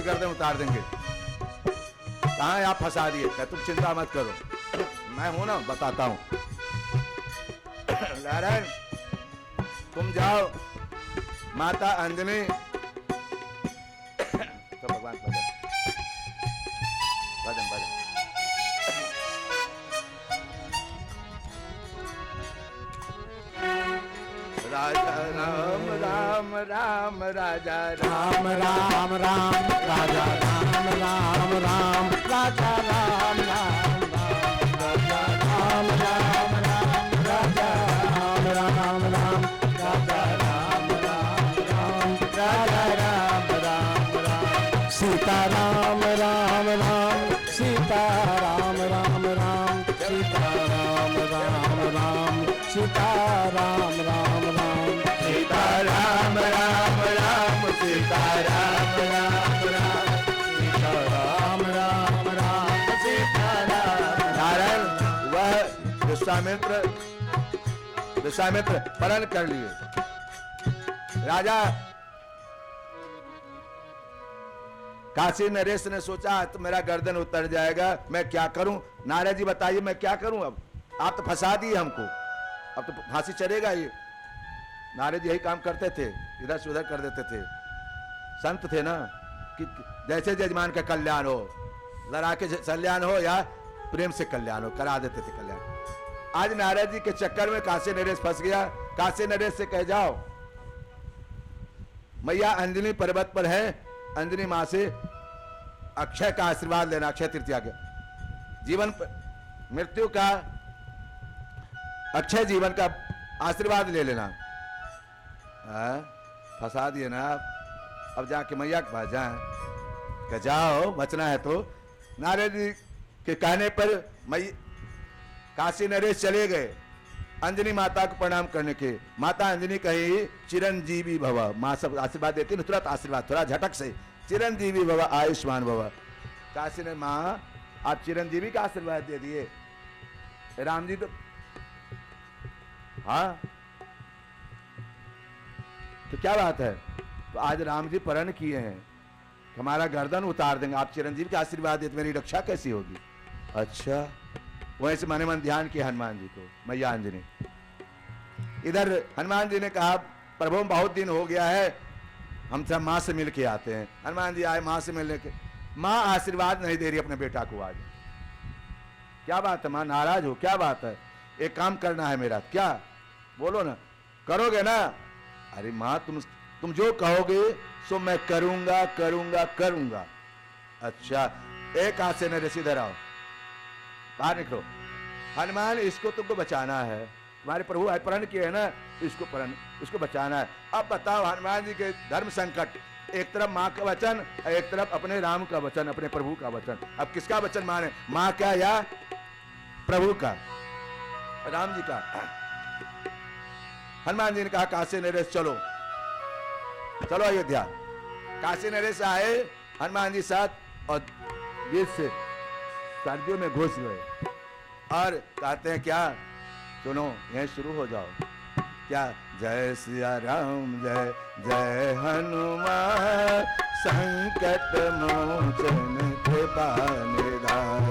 गर्दन उतार देंगे। कहाँ आप फंसा दिए? क्या तुम चिंता मत करो, मैं हूं ना, बताता हूं। नारायण तुम जाओ, माता अंजनी तो भगवान भजन भजन भजन राजा राम राम राम राजा राम राम राम राजा राम राम राम राजा राम राम राजा राम राम राम राजा राम राम राम राजा राम राम राम राजा राम राम राम सीता राम राम राम सीता राम राम राम सीता राम राम राम सीता राम राम राम सीता राम राम राम सीता राम राम राम सीता राम राम राम सीता राम। नारायण वह विश्वामित्र परण कर लिए। राजा काशी नरेश ने सोचा तो मेरा गर्दन उतर जाएगा, मैं क्या करूं? नारद जी बताइए मैं क्या करूं? अब आप तो फंसा दिए हमको, अब तो फांसी चढ़ेगा ये। नारद यही काम करते थे, इधर से उधर कर देते थे। संत थे ना कि जैसे जजमान का कल्याण हो, लड़ा के कल्याण हो या प्रेम से कल्याण हो, करा देते थे कल्याण। आज नारद जी के चक्कर में काशी नरेश फंस गया। काशी नरेश से कह जाओ मैया अंजनी पर्वत पर है, अंजनी मां से अक्षय का आशीर्वाद लेना, अक्षय तृतीया के जीवन मृत्यु का अक्षय जीवन का आशीर्वाद ले लेना। फंसा दिए ना आप। अब जाके मैया के पास जाए, कि जाओ बचना है तो। नारद जी के कहने पर काशी नरेश चले गए अंजनी माता को प्रणाम करने के। माता अंजनी कही चिरंजीवी भव, माँ सब आशीर्वाद देती है तुरंत आशीर्वाद, थोड़ा झटक से चिरंजीवी भव आयुष्मान भव। काशी ने माँ आप चिरंजीवी का आशीर्वाद दे दिए, राम जी तो हाँ तो क्या बात है? तो आज राम जी परण किए हैं, हमारा गर्दन उतार देंगे, आप चिरंजीवी का आशीर्वाद देते मेरी रक्षा कैसी होगी? अच्छा वहीं से मन मन ध्यान किया हनुमान जी को, मैया अंजनी। इधर हनुमान जी ने कहा प्रभु बहुत दिन हो गया है, हम सब माँ से मिल के आते हैं। हनुमान जी आए माँ से मिलने के, माँ आशीर्वाद नहीं दे रही अपने बेटा को आज। क्या बात है माँ, नाराज हो? क्या बात है? एक काम करना है मेरा, क्या बोलो ना, करोगे ना? अरे माँ तुम जो कहोगे सो मैं करूंगा करूंगा करूंगा। अच्छा एक हाथ से नरेश इधर आओ, बाहर निकलो। हनुमान इसको तुमको बचाना है, तुम्हारे प्रभु परण किए है ना, इसको बचाना है। अब बताओ हनुमान जी के धर्म संकट, एक तरफ माँ का वचन, एक तरफ अपने राम का वचन, अपने प्रभु का वचन। अब किसका वचन माने, माँ का या प्रभु का, राम जी का? हनुमान जी ने कहा काशी नरेश चलो चलो अयोध्या। काशी नरेश आए हनुमान जी साथ और बीच से सर्दियों में घुस गए और कहते हैं क्या, सुनो यहीं शुरू हो जाओ। क्या? जय सिया राम जय जय हनुमान, संकट मोचन कृपा निधान।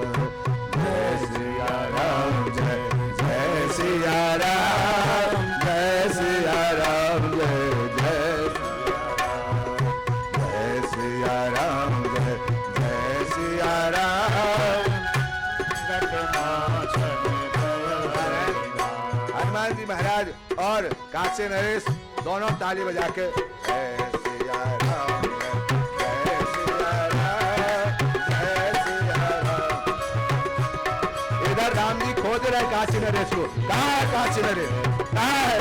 जय सिया राम जय जय सिया राम, जय सिया राम जय जय सिया राम, जय जय सिया राम। हनुमान जी महाराज और काशी नरेश दोनों ताली बजा के जय सिया राम जय सिया राम जय सिया राम। इधर राम जी खोज रहे काशी नरेश को, कहाँ है काशी नरेश, कहाँ है?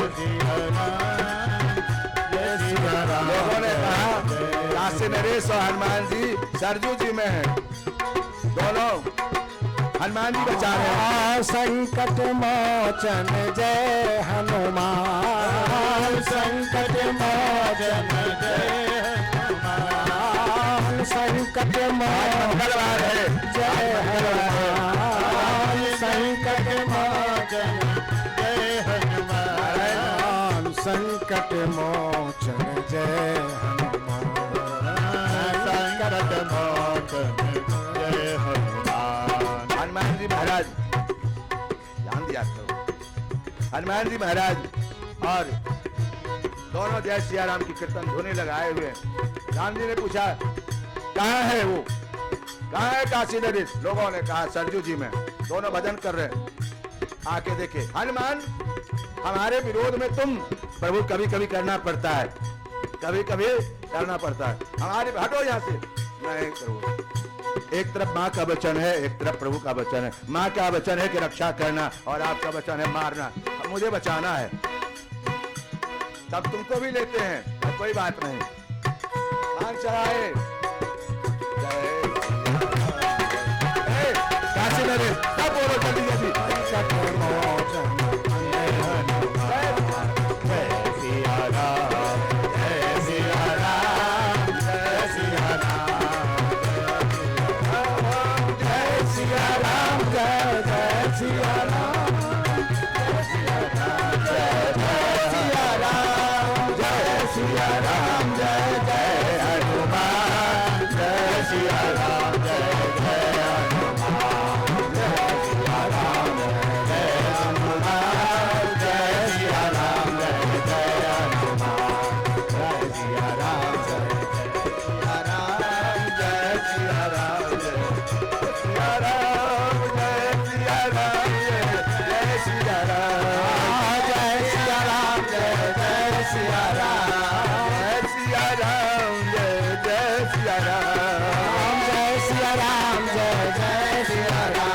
लोगों ने कहा काशी नरेश और हनुमान जी सरजू जी में है, दोनों हनुमान जी बचा रहे हैं। संकट मोचन जय हनुमान, संकट मोचन जय हनुमान, संकट मंगलवार है जय हनुमान, संकट मोचन जय हनुमान, संकट मोचन जय हनुमान, संकट मोचन जय हनुमान। हनुमान जी महाराज ध्यान दिया करो। हनुमान जी महाराज और दोनों जय सिया राम की कीर्तन धुने लगाए हुए। राम जी ने पूछा कहाँ है वो, कहाँ है काशी नरेश? लोगों ने कहा सरजू जी में, दोनों भजन कर रहे हैं। आके देखे हनुमान हमारे विरोध में तुम प्रभु कभी कभी करना पड़ता है, कभी कभी करना पड़ता है, हमारे हटो यहाँ से। नहीं प्रभु, एक तरफ माँ का वचन है, एक तरफ प्रभु का वचन है। माँ का वचन है कि रक्षा करना और आपका वचन है मारना, मुझे बचाना है। तब तुमको भी लेते हैं, तो कोई बात नहीं। भांग चढ़ाए काशी नरेश, सब बोलो जल्दी जल्दी। मोचन जय हनुमान जय सिया राम जय सिया राम जय सिया राम जय सिया राम जय जय सिया राम जय सिया राम जय सिया राम जय जय हनुमान जय सिया राम जय जय हनुमान जय सिया राम जय हनुमान जय सिया राम जय जय हनुमान जय सिया राम जय सिया राम जय सिया राम जय सिया राम जय सिया राम जय सिया राम जय सिया राम जय सिया राम जय जय सिया राम जय सिया राम जय जय सिया राम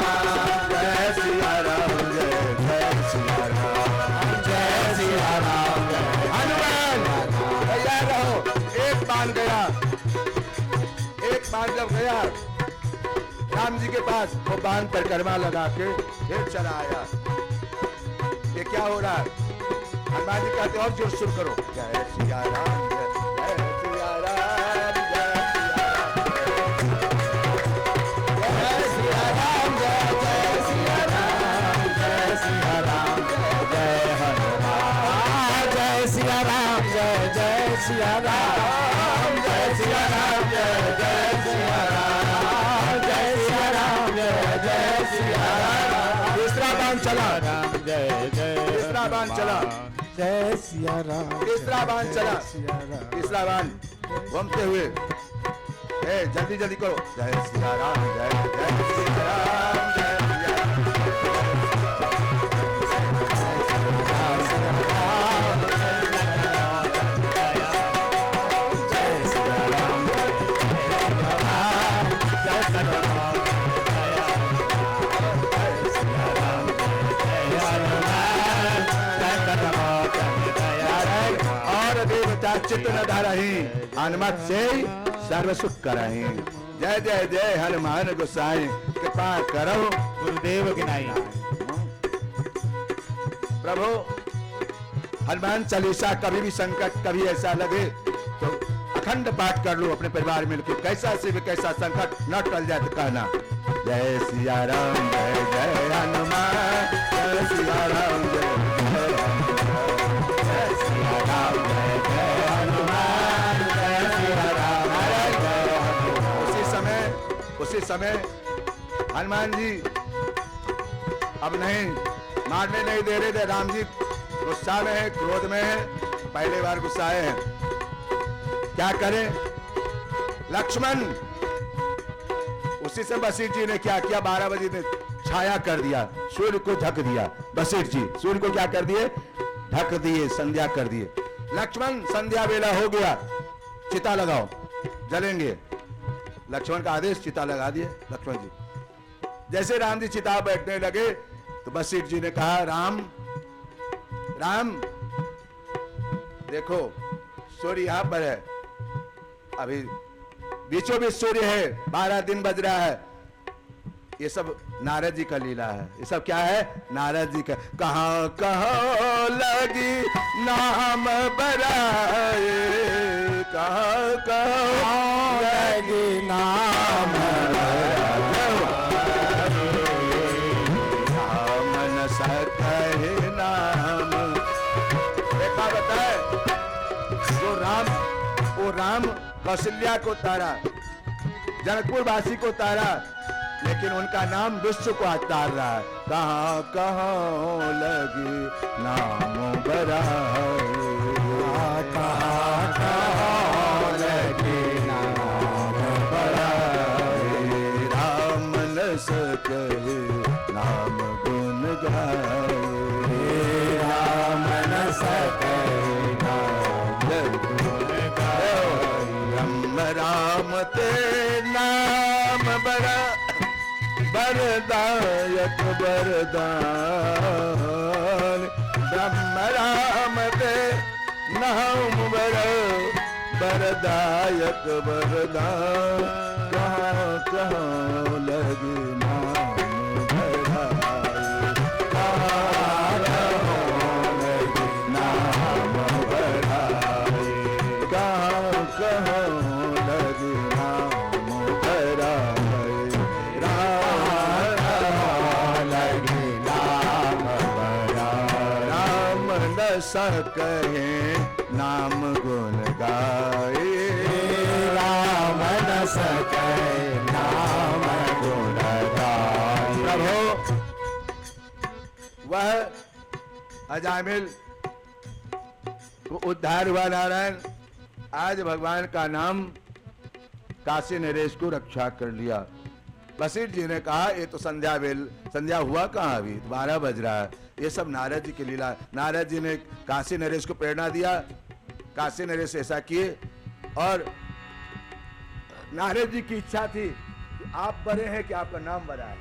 जय सिया राम जय जय सिया राम जय सिया राम जय हनुमान तैयार रहो। एक बाण गया, एक बाण जब गया राम जी के पास, वो बाण परिक्रमा लगा के फिर चला आया। ये क्या हो रहा है? हनुमान जी कहते और जोर शुरू करो, जय सिया राम जय सिया राम जय सिया राम जय सिया राम जय सिया राम जय हनुमान जय सिया राम जय सिया राम जय सिया राम जय सिया राम जय सिया राम जय सिया राम। तीसरा बाण चला, राम जय जय तीसरा बाण चला, जय सिया राम तीसरा बाण चला, सिया राम तीसरा बाण घूमते हुए जल्दी जल्दी करो, जय सिया राम जय जय सिया राम जय सिया और देवता चित्त न धारही, हनुमत से सर्व सुख करही। जय जय जय हनुमान गोसाई, कृपा करो गुरुदेव की नाई। प्रभु। हनुमान चालीसा कभी भी संकट कभी ऐसा लगे तो अखंड पाठ कर लो अपने परिवार में, मिलकर कैसा से भी कैसा संकट न टल जाए तो कहना जय सिया राम जय जय हनुमान जय सिया राम जय जय सिया राम जय जय हनुमान जय सिया राम जय जय। उसी समय हनुमान जी अब नहीं मारने नहीं दे रहे थे। राम जी गुस्सा में है, क्रोध में है, पहले बार गुस्साए हैं। क्या करें? लक्ष्मण। उसी से वशिष्ठ जी ने क्या किया, 12 बजे ने छाया कर दिया, सूर्य को ढक दिया। वशिष्ठ जी सूर्य को क्या कर दिए? ढक दिए, संध्या कर दिए। लक्ष्मण संध्या वेला हो गया, चिता लगाओ, जलेंगे। लक्ष्मण का आदेश, चिता लगा दिए लक्ष्मण जी। जैसे राम जी चिता बैठने लगे तो वशिष्ठ जी ने कहा राम राम देखो सूर्य यहां पर है, अभी बीचों बीच सूर्य है, 12 दिन बज रहा है। ये सब नारद जी का लीला है। ये सब क्या है? नारद जी का। कहाँ कहाँ लगी नाम बराए, कहाँ कहाँ लगी नाम मन सकहे नाम। देखा बताए वो राम कौशल्या को तारा, जनकपुर वासी को तारा, लेकिन उनका नाम विश्व को आज तार रहा है। कहाँ कहाँ लगी नाम बराए, कहाँ कहाँ लगी नाम बराए, राम न सके नाम गुण गाए, राम न सके नाम गुण गाए। राम राम ते नाम बड़ा वरदायक वरदान, ब्रह्म राम ते नाम बड़ा वरदायक वरदान, कहाँ कहाँ लगी नाम बड़ाई, कहाँ कहाँ लगी नाम बड़ाई, कहाँ कहाँ लगी नाम बड़ाई, राम न सके नाम गुण गाए, राम न सके नाम गुण गाए। प्रभु वह अजामिल को उद्धार हुआ नारायण, आज भगवान का नाम काशी नरेश को रक्षा कर लिया। वशिष्ठ जी ने कहा ये तो संध्या हुआ कहाँ, अभी 12 बज रहा है, ये सब नारद जी की लीला। नारद जी ने काशी नरेश को प्रेरणा दिया, काशी नरेश ऐसा किए, और नारद जी की इच्छा थी कि आप बड़े हैं कि आपका नाम बड़ा है,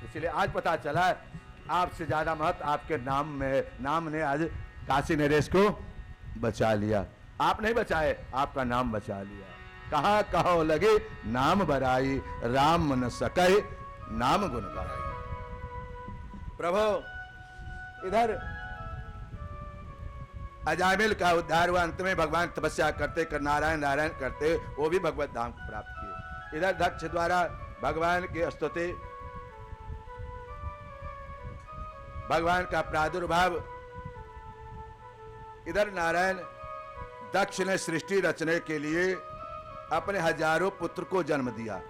इसलिए आज पता चला आपसे ज्यादा महत्व आपके नाम में, नाम ने आज काशी नरेश को बचा लिया। आप नहीं बचाए, आपका नाम बचा लिया। कहाँ कहो लगे नाम बराई, राम न सके नाम गुण गाई। प्रभु इधर अजामिल का उद्धार हुआ, अंत में भगवान तपस्या करते कर नारायण नारायण करते वो भी भगवत धाम को प्राप्त किए। इधर दक्ष द्वारा भगवान के स्तुति, भगवान का प्रादुर्भाव, इधर नारायण दक्ष ने सृष्टि रचने के लिए अपने हजारों पुत्र को जन्म दिया,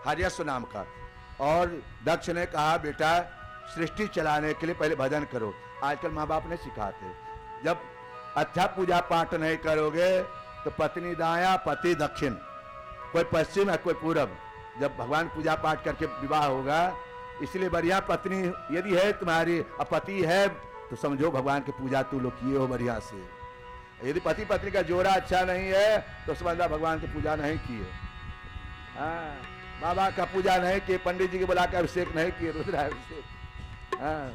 हर्यस्व नाम का, और दक्ष ने कहा बेटा सृष्टि चलाने के लिए पहले भजन करो। आजकल माँ बाप नहीं सिखाते, जब अच्छा पूजा पाठ नहीं करोगे तो पत्नी दाया पति दक्षिण, कोई पश्चिम है कोई पूरब। जब भगवान पूजा पाठ करके विवाह होगा, इसलिए बढ़िया पत्नी यदि है तुम्हारी, पति है तो समझो भगवान की पूजा तू लोग किए हो बढ़िया से। यदि पति पत्नी का जोड़ा अच्छा नहीं है तो समझना भगवान की पूजा नहीं किए। हाँ, बाबा का पूजा नहीं किए, पंडित जी के बुलाकर अभिषेक नहीं किए, रुद्राभिषेक। हाँ,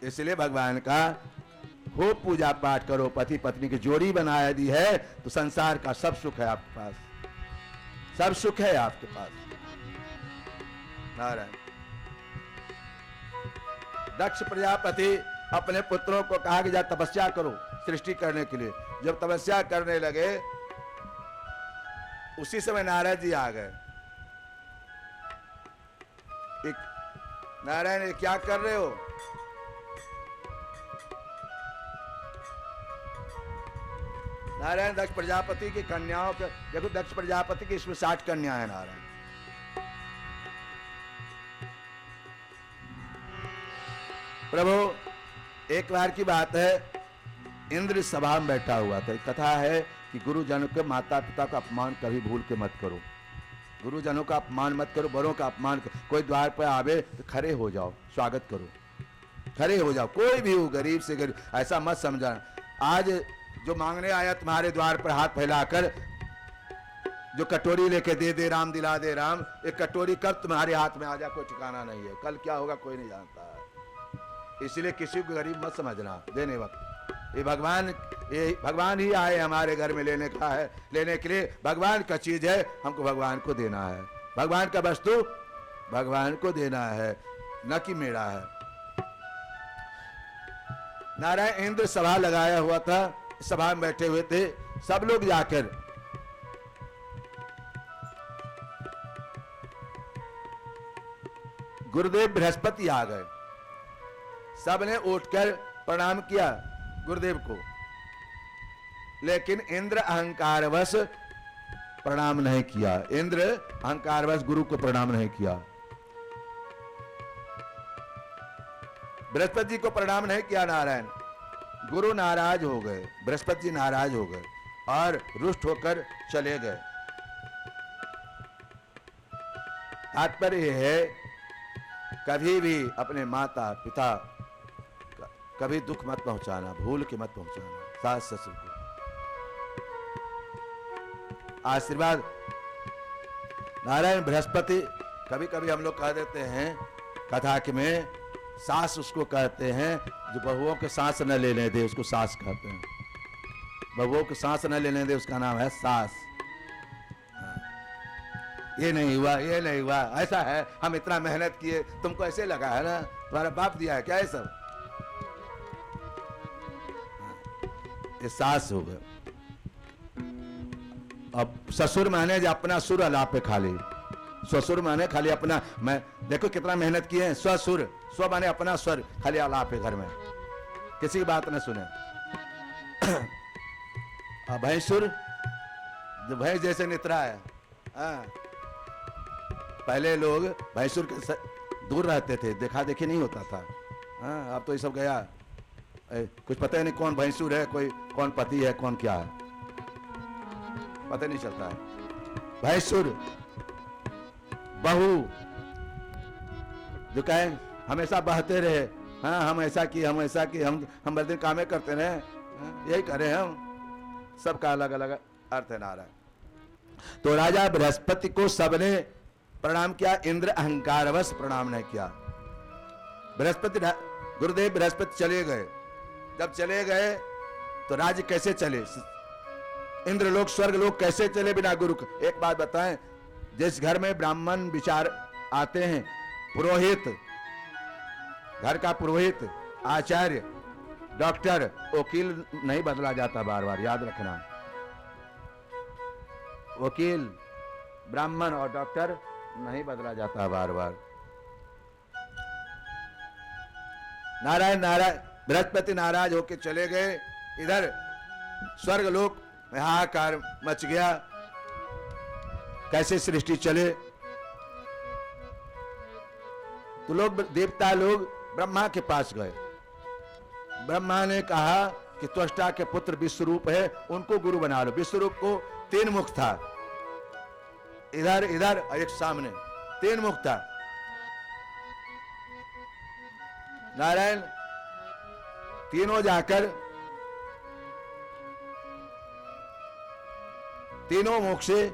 इसलिए भगवान का खूब पूजा पाठ करो, पति पत्नी की जोड़ी बनाया दी है तो संसार का सब सुख है आपके पास, सब सुख है आपके पास। नारायण दक्ष प्रजापति अपने पुत्रों को कहा कि जा तपस्या करो सृष्टि करने के लिए। जब तपस्या करने लगे उसी समय नारद जी आ गए। नारायण ये क्या कर रहे हो? नारायण दक्ष प्रजापति की कन्याओं के देखो, दक्ष प्रजापति की इसमें 60 कन्या है। नारायण प्रभु एक बार की बात है, इंद्र सभा में बैठा हुआ था। कथा है कि गुरुजनों के माता पिता का अपमान कभी भूल के मत करो, गुरुजनों का अपमान मत करो, बड़ों का अपमान करो। कोई द्वार पर आवे तो खड़े हो जाओ, स्वागत करो, खड़े हो जाओ, कोई भी हो, गरीब से गरीब, ऐसा मत समझना। आज जो मांगने आया तुम्हारे द्वार पर हाथ फैलाकर, जो कटोरी लेके दे दे राम दिला दे राम, एक कटोरी कब तुम्हारे हाथ में आ जा कोई ठिकाना नहीं है, कल क्या होगा कोई नहीं जानता है। इसलिए किसी को गरीब मत समझना देने वक्त। ये भगवान ही आए हमारे घर में लेने का है, लेने के लिए भगवान का चीज है, हमको भगवान को देना है, भगवान का वस्तु भगवान को देना है, न कि मेरा है। नारायण इंद्र सभा लगाया हुआ था, सभा में बैठे हुए थे सब लोग। जाकर गुरुदेव बृहस्पति आ गए, सबने उठकर प्रणाम किया गुरुदेव को। लेकिन इंद्र अहंकारवश प्रणाम नहीं किया। इंद्र अहंकारवश गुरु को प्रणाम नहीं किया। बृहस्पति जी को प्रणाम नहीं किया नारायण। गुरु नाराज हो गए, बृहस्पति जी नाराज हो गए और रुष्ट होकर चले गए। तात्पर्य है कभी भी अपने माता पिता कभी दुख मत पहुंचाना, भूल के मत पहुंचाना। सास ससुर को आशीर्वाद नारायण बृहस्पति। कभी कभी हम लोग कह देते हैं कथा के में, सास उसको कहते हैं जो बहुओं के सांस न लेने दे, उसको सास कहते हैं। बहुओं के सांस न लेने दे, उसका नाम है सास। ये नहीं हुआ, ये नहीं हुआ, ऐसा है, हम इतना मेहनत किए, तुमको ऐसे लगा है ना, तुम्हारा बाप दिया है क्या ये सब? ये सास हो गए। अब ससुर माने जो अपना सुर अलाप पे खाली, ससुर माने खाली अपना, मैं देखो कितना मेहनत किए हैं, स्वसुर, स्व माने अपना स्वर, खाली अलाप है घर में, किसी की बात न सुने। अब भैंसुर, जो भैंस जैसे नितरा है। पहले लोग भैंसुर के दूर रहते थे, देखा देखी नहीं होता था। अब तो ये सब गया, कुछ पता ही नहीं कौन भैंसुर है, कोई कौन पति है, कौन क्या है, पता नहीं चलता है। भैंसुर, बहू, जो कहे हमेशा बहते रहे, हाँ हम ऐसा किए, हम ऐसा किए, हम बड़े दिन कामें करते रहे, यही करें हम। सबका अलग अलग अर्थ है नारायण। तो राजा बृहस्पति को सबने प्रणाम किया, इंद्र अहंकारवश प्रणाम नहीं किया। बृहस्पति, गुरुदेव बृहस्पति चले गए। जब चले गए तो राज्य कैसे चले? इंद्र लोग, स्वर्ग लोग कैसे चले बिना गुरु के? एक बात बताएं, जिस घर में ब्राह्मण विचार आते हैं, पुरोहित, घर का पुरोहित, आचार्य, डॉक्टर, वकील नहीं बदला जाता बार बार, याद रखना। वकील, ब्राह्मण और डॉक्टर नहीं बदला जाता बार बार। नारायण नारायण बृहस्पति नाराज होके चले गए। इधर स्वर्ग लोक में हाहाकार मच गया, कैसे सृष्टि चले। तो लोग, देवता लोग ब्रह्मा के पास गए। ब्रह्मा ने कहा कि त्वष्टा के पुत्र विश्वरूप है, उनको गुरु बना लो। विश्वरूप को 3 मुख था, इधर इधर और एक सामने, 3 मुख था। नारायण तीनों जाकर, तीनों मुख से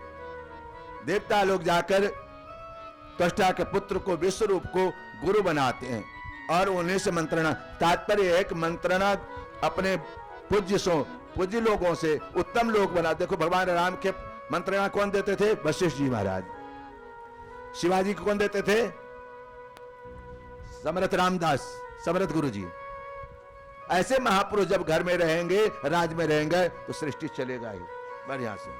देवता लोग जाकर त्वष्टा के पुत्र को, विश्वरूप को गुरु बनाते हैं और उन्हीं से मंत्रणा। तात्पर्य है कि मंत्रणा अपने पूज्य लोगों से उत्तम लोग बना। देखो भगवान राम के मंत्रणा कौन देते थे? वशिष्ठ जी महाराज। शिवाजी को कौन देते थे? समर्थ रामदास, समर्थ गुरु जी। ऐसे महापुरुष जब घर में रहेंगे, राज में रहेंगे, तो सृष्टि चलेगा ही बढ़िया से।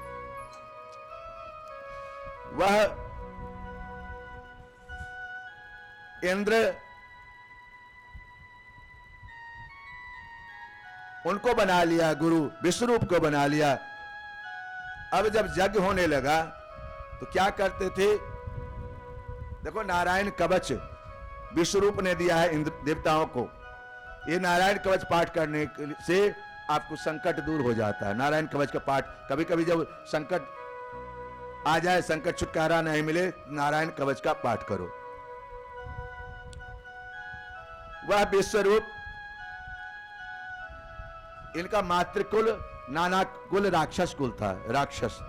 वह इंद्र उनको बना लिया, गुरु विश्वरूप को बना लिया। अब जब यज्ञ होने लगा तो क्या करते थे? देखो नारायण कवच विश्वरूप ने दिया है इंद्र देवताओं को। ये नारायण कवच पाठ करने से आपको संकट दूर हो जाता है। नारायण कवच का पाठ, कभी कभी जब संकट आ जाए, संकट छुटकारा नहीं मिले, नारायण कवच का पाठ करो। वह विश्वरूप, इनका मातृकुल नाना कुल राक्षस कुल था, राक्षस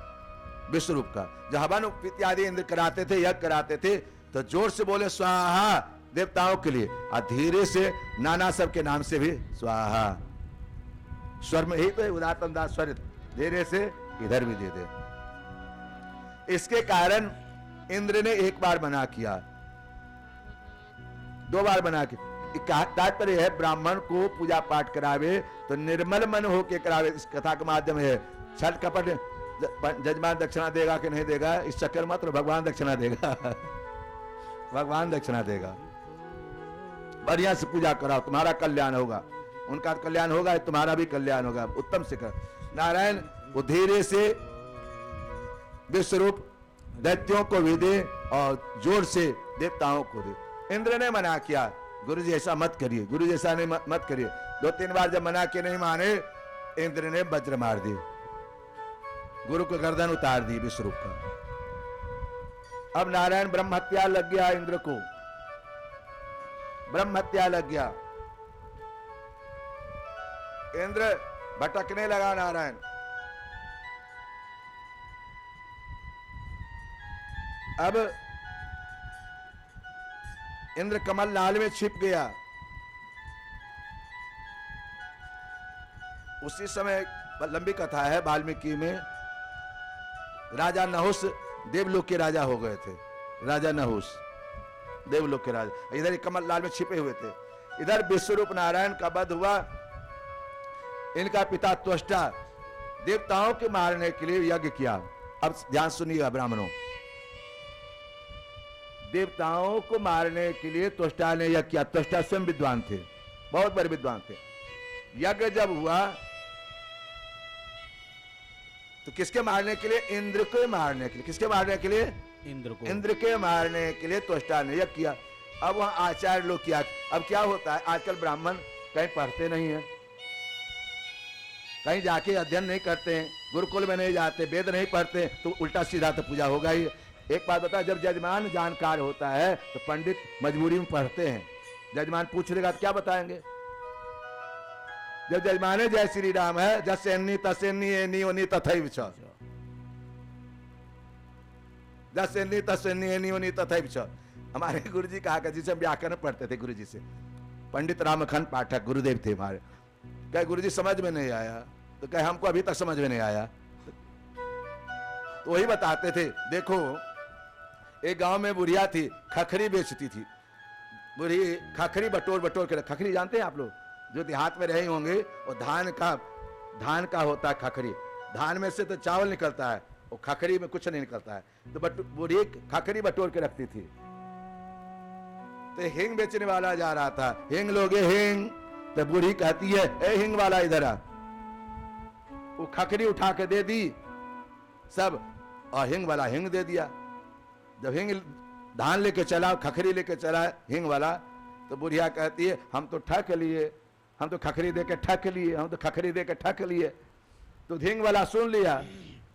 विश्वरूप का। जो हवन इत्यादि इंद्र कराते थे, यज्ञ कराते थे, तो जोर से बोले स्वाहा देवताओं के लिए, और धीरे से नाना सब के नाम से भी स्वाहा। स्वर में ही तो उदातन दास स्वर, धीरे से इधर भी दे दे। इसके कारण इंद्र ने एक बार मना किया, 2 बार मना किया। तात्पर्य है ब्राह्मण को पूजा पाठ करावे तो निर्मल मन होके करावे। इस कथा के माध्यम है। छल कपट जजमान दक्षिणा देगा कि नहीं देगा इस चक्कर मत, भगवान दक्षिणा देगा। भगवान दक्षिणा देगा। बढ़िया से पूजा कराओ, तुम्हारा कल्याण होगा। उनका कल्याण होगा, तुम्हारा भी कल्याण होगा। उत्तम से कर। नारायण वो धीरे से विश्वरूप दैत्यों को भी दे और जोर से देवताओं को दे। इंद्र ने मना किया, गुरु जी ऐसा मत करिए, गुरु जी ऐसा नहीं मत करिए। 2-3 बार जब मना के नहीं माने, इंद्र ने वज्र मार दी, गुरु को गर्दन उतार दी विश्वरूप का। अब नारायण ब्रह्म हत्या लग गया, इंद्र को ब्रह्म हत्या लग गया। इंद्र भटकने लगा नारायण। अब इंद्र कमल लाल में छिप गया। उसी समय लंबी कथा है वाल्मीकि में, राजा नहुस देवलोक के राजा हो गए थे। राजा नहुस देवलोक के राजा, इधर कमल लाल में छिपे हुए थे। इधर विश्वरूप नारायण का वध हुआ। इनका पिता त्वष्टा देवताओं के मारने के लिए यज्ञ किया। अब ध्यान सुनिएगा ब्राह्मणों, देवताओं को मारने के लिए त्वष्टा ने यज्ञ किया। त्वष्टा स्वयं विद्वान थे, बहुत बड़े विद्वान थे। यज्ञ जब हुआ तो किसके मारने के लिए? इंद्र को मारने के लिए। किसके मारने के लिए? इंद्र को। इंद्र के मारने के लिए त्वष्टा ने यज्ञ किया। अब वहां आचार्य लोग किया। अब क्या होता है, आजकल ब्राह्मण कहीं पढ़ते नहीं है, कहीं जाके अध्ययन नहीं करते हैं, गुरुकुल में नहीं जाते, वेद नहीं पढ़ते, तो उल्टा सीधा तो पूजा होगा ही। एक बात बता, जब जजमान जानकार होता है तो पंडित मजबूरी में पढ़ते हैं। जजमान पूछ लेगा तो क्या बताएंगे? जब जजमाने जय श्री राम है, जसेन्नी तसेन्नी एनी ओनी तथैव च, जसेन्नी तसेन्नी एनी ओनी तथैव च। हमारे गुरुजी कहा कि जिसे व्याकरण पढ़ते थे गुरुजी से, पंडित रामखंड पाठक गुरुदेव थे हमारे। कहे गुरुजी समझ में नहीं आया, तो कहे हमको अभी तक समझ में नहीं आया। तो वही बताते थे, देखो एक गांव में बुढ़िया थी, खखरी बेचती थी। बुढ़ी खखरी बटोर बटोर के, खखरी जानते हैं आप लोग, जो देहात में रहे होंगे, वो धान का होता है खखरी। धान में से तो चावल निकलता है, वो खखरी में कुछ नहीं निकलता है। तो बुढ़ी खखरी बटोर के रखती थी। तो हिंग बेचने वाला जा रहा था, हिंग लोगे हिंग? तो बूढ़ी कहती है, ए हिंग वाला इधर आ। वो खखरी उठा के दे दी सब, और हिंग वाला हिंग दे दिया। जब हिंग धान लेके चला, खखरी लेके चला हिंग वाला, तो बुढ़िया कहती है, हम तो ठक लिए, हम तो खखरी दे के ठक लिए, हम तो खखरी दे के ठक लिए। तो हिंग वाला सुन लिया,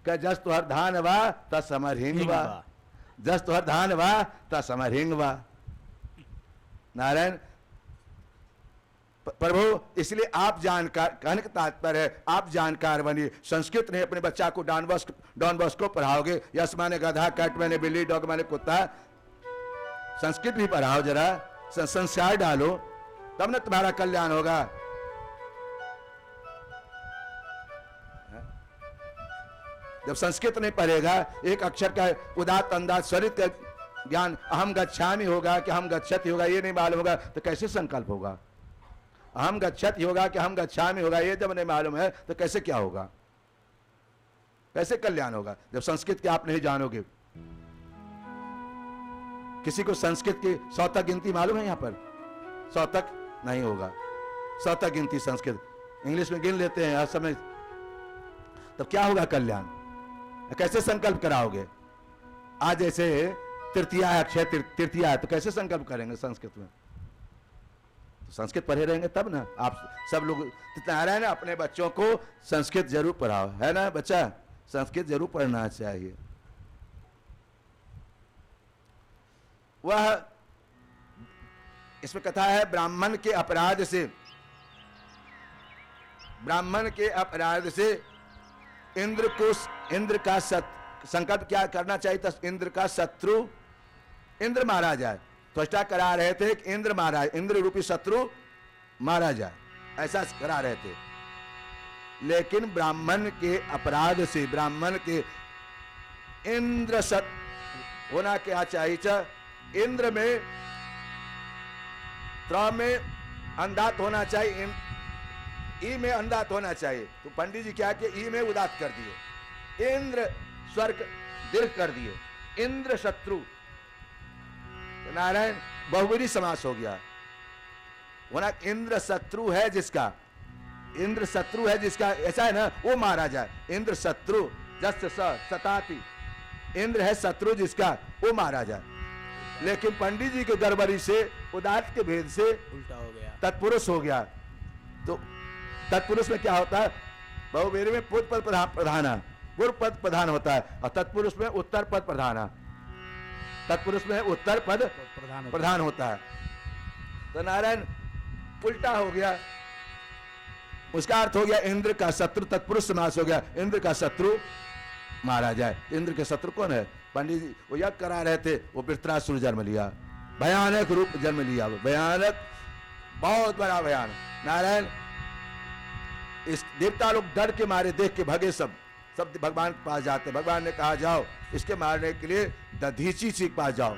कह जस तुहर धान वा तस हमर हिंग वा, जस तुहर धान वा तस हमर हिंग वा। नारायण प्रभु, इसलिए आप जानकार, कहने का तात्पर्य है आप जानकार बनिए। संस्कृत नहीं अपने बच्चा को डॉन बॉस्को पढ़ाओगे, यस माने गधा, कैट माने बिल्ली, डॉग माने कुत्ता, संस्कृत भी पढ़ाओ, जरा संस्कार डालो, तब ना तुम्हारा कल्याण होगा। जब संस्कृत नहीं पढ़ेगा, एक अक्षर का उदात अंदाज शरीर का ज्ञान, अहम गच्छामि होगा कि हम गच्छति होगा ये नहीं मालूम होगा, तो कैसे संकल्प होगा? अहम गच्छति होगा कि हम गच्छामि होगा ये जब नहीं मालूम है, तो कैसे क्या होगा, कैसे कल्याण होगा? जब संस्कृत के आप नहीं जानोगे। किसी को संस्कृत की 100 तक गिनती मालूम है? यहां पर 100 तक नहीं होगा। 100 तक गिनती संस्कृत, इंग्लिश में गिन लेते हैं हर समय। तो क्या होगा कल्याण? कैसे संकल्प कराओगे? आज जैसे तृतीया है, अक्षय तृतीया है, तो कैसे संकल्प करेंगे संस्कृत में? तो संस्कृत पढ़े रहेंगे तब ना। आप सब लोग नारायण अपने बच्चों को संस्कृत जरूर पढ़ाओ, है ना बच्चा? संस्कृत जरूर पढ़ना चाहिए। वह इसमें कथा है, ब्राह्मण के अपराध से इंद्र का संकल्प क्या करना चाहिए था? इंद्र का शत्रु इंद्र मारा जाए। त्वष्टा करा रहे थे कि इंद्र रूपी शत्रु मारा जाए, ऐसा करा रहे थे। लेकिन ब्राह्मण के अपराध से, ब्राह्मण के इंद्र होना क्या चाहिए? इंद्र में त्र में अंधात होना चाहिए, ई में अंधात होना चाहिए। तो पंडित जी क्या किए? ई में उदात कर दिए, इंद्र स्वर्ग दीर्घ कर दिए, इंद्र शत्रु। तो नारायण बहुवरी समास हो गया। होना इंद्र शत्रु है जिसका, इंद्र शत्रु है जिसका, ऐसा है ना, वो मारा जाए। इंद्र शत्रु जस्य सताति, इंद्र है शत्रु जिसका, वो मारा जाए। लेकिन पंडित जी के गड़बड़ी से, उदात के भेद से उल्टा हो गया, तत्पुरुष हो गया। तो तत्पुरुष में क्या होता है? बहुवेरी में पूर्व पद प्रधान, पूर्व पद प्रधान होता है, और तत्पुरुष में उत्तर पद प्रधान, तत्पुरुष में उत्तर पद प्रधान होता है। तो नारायण उल्टा हो गया, उसका अर्थ हो गया इंद्र का शत्रु, तत्पुरुष समास हो गया, इंद्र का शत्रु मारा जाए। इंद्र के शत्रु कौन है? पंडित जी वो यज्ञ करा रहे थे, वो वृत्रासुर जन्म लिया, भयानक रूप जन्म लिया, भयानक, बहुत बड़ा भयानक। नारायण इस देवता लोग डर के मारे, देख के भगे, सब भगवान के पास जाते। भगवान ने कहा जाओ इसके मारने के लिए दधीची जी के पास जाओ,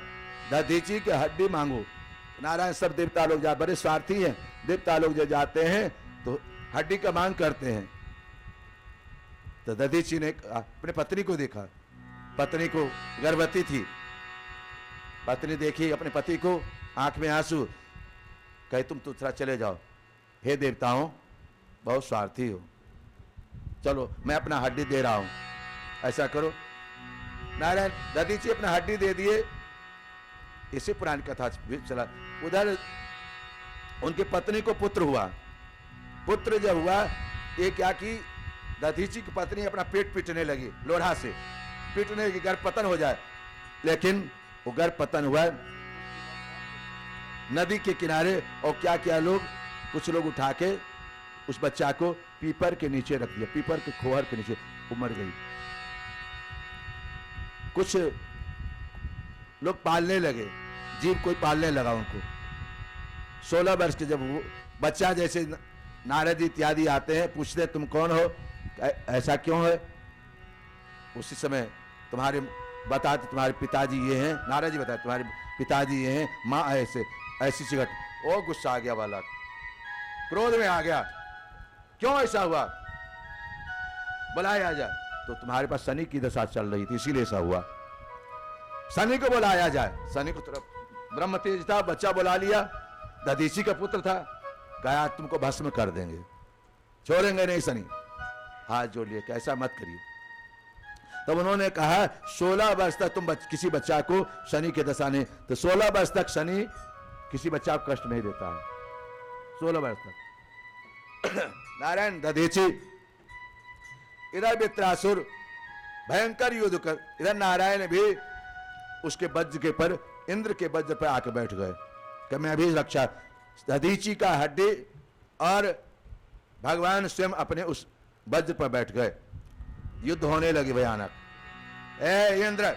दधीची के हड्डी मांगो। नारायण सब देवता लोग जा, बड़े स्वार्थी हैं, देवता लोग जो जाते हैं तो हड्डी का मांग करते हैं। तो दधीची ने अपने पत्नी को देखा, पत्नी को गर्भवती थी, पत्नी देखी अपने पति को, आंख में आंसू, कहे तुम तो थोड़ा चले जाओ, हे देवताओं बहुत स्वार्थी हो, चलो मैं अपना हड्डी दे रहा हूं, ऐसा करो। नारायण दधीची अपना हड्डी दे दिए। इसी पुरानी कथा चला। उधर उनकी पत्नी को पुत्र हुआ, पुत्र जब हुआ, ये क्या कि दधीची की पत्नी अपना पेट पीटने लगी, लोढ़ा से पीटने की, गर्भ पतन हो जाए। लेकिन वो गर्भ पतन हुआ नदी के किनारे, और क्या किया लोग, कुछ लोग उठा के उस बच्चा को पीपर के नीचे रख दिया, पीपर के खोहर के नीचे, वो मर गई। कुछ लोग पालने लगे, जीव कोई पालने लगा उनको। 16 वर्ष के जब वो बच्चा, जैसे नारद इत्यादि आते हैं, पूछते हैं तुम कौन हो, ऐसा क्यों है, उसी समय तुम्हारे बताते तुम्हारे पिताजी ये हैं, नारद जी बताते तुम्हारे पिताजी ये हैं, माँ ऐसे, ऐसी सिगट। ओ गुस्सा आ गया बालक, क्रोध में आ गया, क्यों ऐसा हुआ, बुलाया जाए। तो तुम्हारे पास शनि की दशा चल रही थी, इसीलिए ऐसा हुआ, शनि को बुलाया जाए। शनि को तरफ ब्रह्म तेज था, बच्चा बुला लिया, दधीची का पुत्र था, कहा तुमको भस्म कर देंगे, छोड़ेंगे नहीं शनि। हाथ जोड़ लिए, कैसा मत करिए। तब उन्होंने कहा 16 वर्ष तक तुम किसी बच्चा को शनि के दशा नहीं, तो 16 वर्ष तक शनि किसी बच्चा को कष्ट नहीं देता है, 16 वर्ष तक। नारायण दधीची, इधर वृत्रासुर भयंकर युद्ध कर, इधर नारायण भी उसके वज्र के पर, इंद्र के वज्र पर आकर बैठ गए कि मैं अभी रक्षा। दधीची का हड्डी और भगवान स्वयं अपने उस वज्र पर बैठ गए, युद्ध होने लगी भयानक। ए इंद्र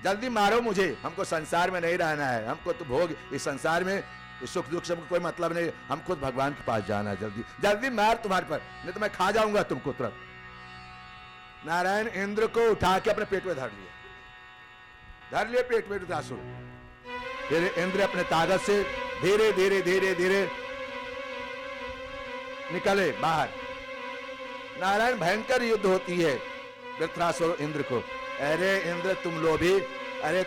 जल्दी मारो मुझे, हमको संसार में नहीं रहना है, हमको तो भोग, इस संसार में इस सुख दुख से कोई मतलब नहीं, हम खुद भगवान के पास जाना है, जल्दी जल्दी मार तुम्हारे पर, नहीं तो मैं खा जाऊंगा तुमको तुरंत। नारायण इंद्र को उठा के अपने पेट में धर लिए पेट में वृत्रासुर। फिर इंद्र अपने ताकत से धीरे धीरे धीरे धीरे निकले बाहर। नारायण भयंकर युद्ध होती है वृत्रासुर इंद्र को। अरे इंद्र तुम लोभी, अरे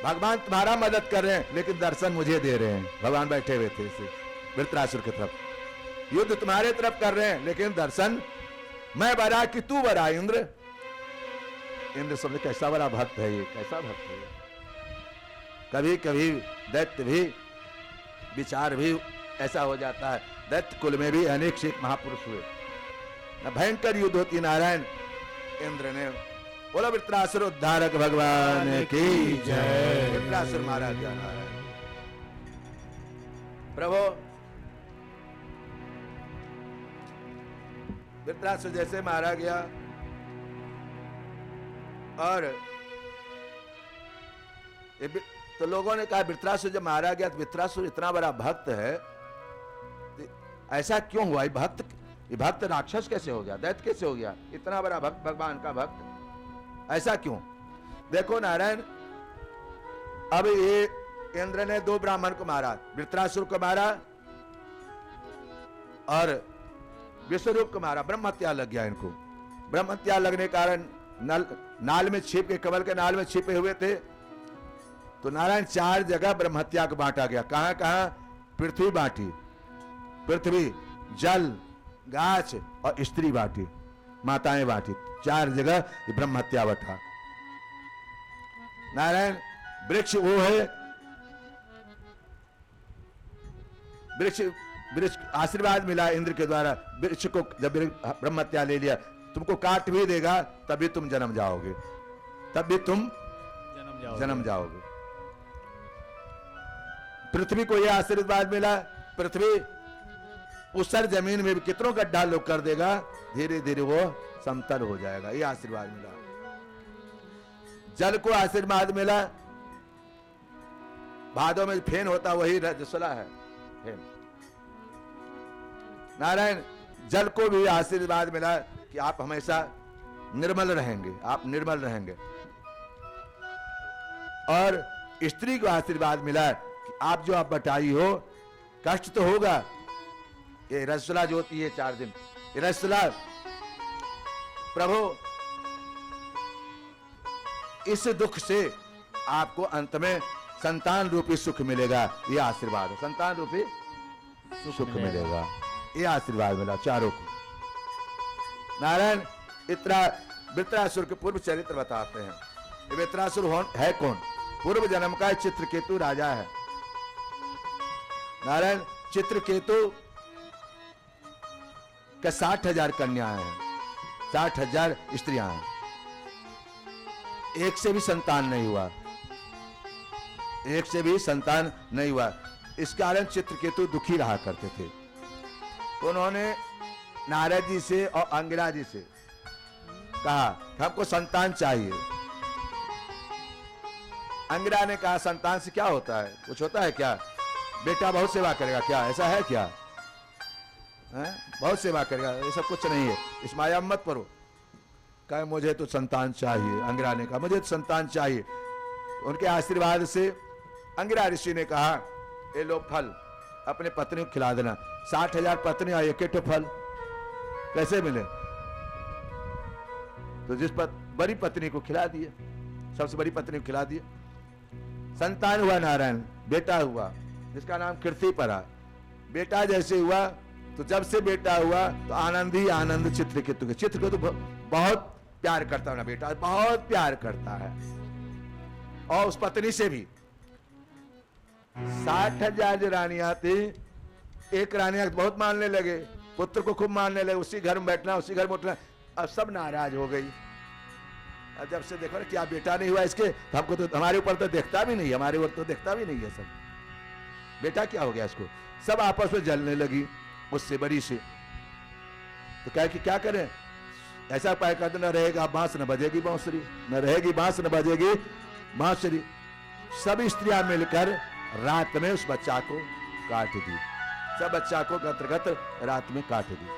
भगवान तुम्हारा मदद कर रहे हैं लेकिन दर्शन मुझे दे रहे हैं। भगवान बैठे हुए थे इसे वृत्रासुर की तरफ, युद्ध तुम्हारे तरफ कर रहे हैं लेकिन दर्शन मैं बड़ा कि तू बड़ा। इंद्र इंद्र समझे कैसा बड़ा भक्त है ये, कैसा भक्त है ये। कभी कभी दैत्य भी, विचार भी ऐसा हो जाता है। दैत्य कुल में भी अनेक से महापुरुष हुए, भयंकर युद्ध होती। नारायण इंद्र ने बोला वृत्रासुर उद्धारक भगवान की जय। वृत्रासुर मारा गया। नारायण प्रभु वृत्रासुर जैसे मारा गया, और तो लोगों ने कहा वृत्रासुर जब मारा गया तो वृत्रासुर इतना बड़ा भक्त है, ऐसा क्यों हुआ? ये भक्त राक्षस कैसे हो गया, दैत्य कैसे हो गया, इतना बड़ा भक्त, भगवान का भक्त, ऐसा क्यों? देखो नारायण, अब ये इंद्र ने 2 ब्राह्मण को मारा, वृत्रासुर को मारा और विश्वरूप को मारा। ब्रह्म हत्या लग गया इनको। ब्रह्म हत्या लगने के कारण नाल में छिप के, कमल के नाल में छिपे हुए थे। तो नारायण 4 जगह ब्रह्म हत्या को बांटा गया। कहां कहां? पृथ्वी बांटी, पृथ्वी, जल, गाछ और स्त्री बांटी, माताएं बांटी, 4 जगह ये ब्रह्म हत्या बटा। नारायण वृक्ष वो है, वृक्ष वृक्ष आशीर्वाद मिला इंद्र के द्वारा। वृक्ष को जब ब्रह्म हत्या ले लिया, तुमको काट भी देगा तभी तुम जन्म जाओगे, तभी तुम जन्म जाओगे। पृथ्वी को यह आशीर्वाद मिला, पृथ्वी उसर जमीन में भी कितनों गड्ढा लोग कर देगा, धीरे धीरे वो समतल हो जाएगा, ये आशीर्वाद मिला। जल को आशीर्वाद मिला, भादों में फेन होता वही रजस्वला है फेन। नारायण जल को भी आशीर्वाद मिला कि आप हमेशा निर्मल रहेंगे, आप निर्मल रहेंगे। और स्त्री को आशीर्वाद मिला कि आप जो आप बटाई हो, कष्ट तो होगा, ये रजस्वला जो होती है 4 दिन, ये रजस्वला प्रभु इस दुख से आपको अंत में संतान रूपी सुख मिलेगा, ये आशीर्वाद है। संतान रूपी सुख मिलेगा, ये आशीर्वाद मिला चारों को। नारायण इतना वृत्रासुर के पूर्व चरित्र बताते हैं। ये वृत्रासुर है कौन? पूर्व जन्म का चित्रकेतु राजा है। नारायण चित्रकेतु का 60,000 कन्याएं हैं, 60,000 स्त्रियां हैं, एक से भी संतान नहीं हुआ, एक से भी संतान नहीं हुआ। इस कारण चित्रकेतु दुखी रहा करते थे। तो उन्होंने नारद जी से और अंगिरा जी से कहा हमको संतान चाहिए। अंगिरा ने कहा संतान से क्या होता है, कुछ होता है क्या? बेटा बहुत सेवा करेगा क्या, ऐसा है क्या? है? बहुत सेवा करेगा, ये सब कुछ नहीं है, इस माया मत पड़ो। कहा मुझे तो संतान चाहिए। अंगिरा ने कहा मुझे तो संतान चाहिए। उनके आशीर्वाद से अंगिरा ऋषि ने कहा ये लो फल अपने पत्नी को खिला देना। 60,000 पत्नी और एक फल कैसे मिले? तो जिस बड़ी पत्नी को खिला दिए, सबसे बड़ी पत्नी को खिला दिए। संतान हुआ नारायण, बेटा हुआ जिसका नाम कीर्ति पड़ा। बेटा जैसे हुआ तो जब से बेटा हुआ तो आनंद ही आनंद चित्रकेतु के। चित्रकेतु बहुत प्यार करता है ना बेटा, बहुत प्यार करता है। और उस पत्नी से भी 60,000 जो रानियां थी, एक रानियां बहुत मानने लगे, पुत्र को खूब मानने लगे, उसी घर में बैठना, उसी घर में उठना। अब सब नाराज हो गई। अब जब से देखो ना क्या बेटा नहीं हुआ इसके, तो हमको तो हमारे ऊपर तो देखता भी नहीं, हमारे ऊपर तो देखता भी नहीं है। सब बेटा क्या हो गया इसको, सब आपस में जलने लगी उससे बड़ी से। तो कहे कि क्या करें, ऐसा उपाय कर दो न रहेगा बांस न बजेगी बांसुरी, न रहेगी बांस न बजेगी बांसुरी। सब स्त्रियां मिलकर रात में उस बच्चा को काट दी, सब बच्चा को गत्र रात में काट दी,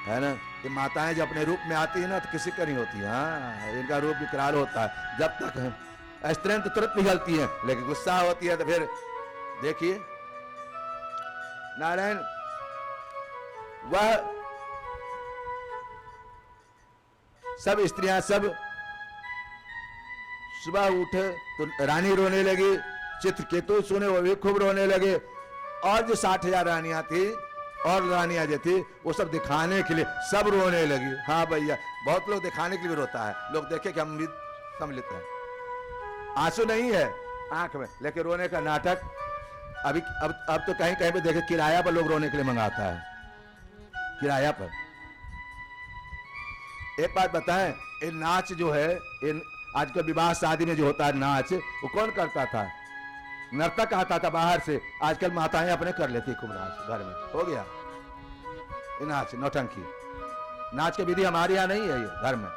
है ना। ये माताएं जब अपने रूप में आती है ना तो किसी का नहीं होती। हाँ इनका रूप विकराल होता है। जब तक स्त्रियां तो तुरंत निकलती हैं, लेकिन गुस्सा होती है तो फिर देखिए नारायण वह सब स्त्रियां सब सुबह उठे तो रानी रोने लगी, चित्रकेतु सुने वो भी खूब रोने लगे। और जो 60,000 रानियां थी और रानियां जो थी वो सब दिखाने के लिए सब रोने लगी। हाँ भैया बहुत लोग दिखाने के लिए रोता है, लोग देखे कि हम भी सम्मिलित हैं। आंसू नहीं है आंख में, लेकिन रोने का नाटक अभी अब तो कहीं कहीं पे देखे किराया पर लोग रोने के लिए मंगाता है, किराया पर। एक बात बताएं, ये नाच जो है, इन आजकल विवाह शादी में जो होता है नाच, वो कौन करता था? नर्तक आता था बाहर से। आजकल माताएं अपने कर लेती खूब नाच, घर में हो गया ये नाच, नौटंकी। नाच की विधि हमारे यहाँ नहीं है, ये घर में।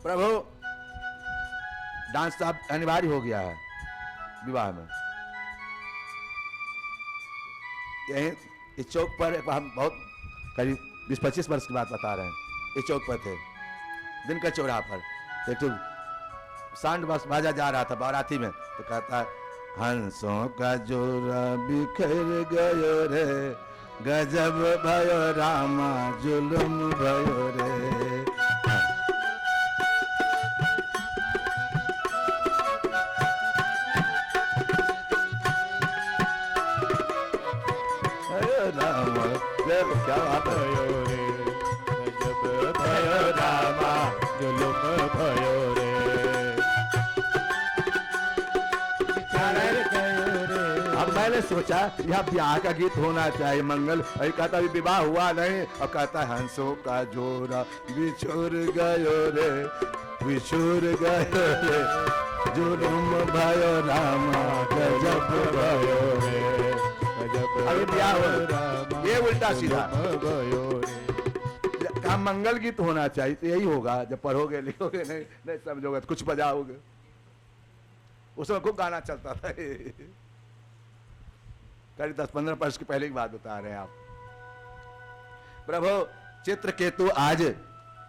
प्रभु डांस अब अनिवार्य हो गया है विवाह में। यही इस चौक पर हम बहुत करीब 20-25 वर्ष की बात बता रहे हैं। इस चौक पर थे, दिन का चौराहा पर, तो सांड बस बाजा जा रहा था बाराती में, तो कहता हंसों का जोरा बिखर गयो रे, गजब भयो रामा जुलुम भयो रे। जब क्या बात है भयो रे गजब भयो रामा जुलुम भयो रे बिचार गयो रे। अब मैंने सोचा यह ब्याह का गीत होना चाहिए, मंगल। अरे कहता अभी विवाह हुआ नहीं, और कहता हंसों का जोरा बिछुर गयो रे, बिछुर गयो रे, जुलुम भयो रामा गजब भयो रे, गजब अभी ब्याह हो रामा ये उल्टा सीधा जुलुम भयो रे। कहा मंगल गीत होना चाहिए, तो यही होगा जब पढ़ोगे लिखोगे, नहीं समझोगे तो कुछ बजाओगे। उसमें खूब गाना चलता था। करीब 10-15 वर्ष की पहले की बात बता रहे हैं आप। प्रभु चित्रकेतु आज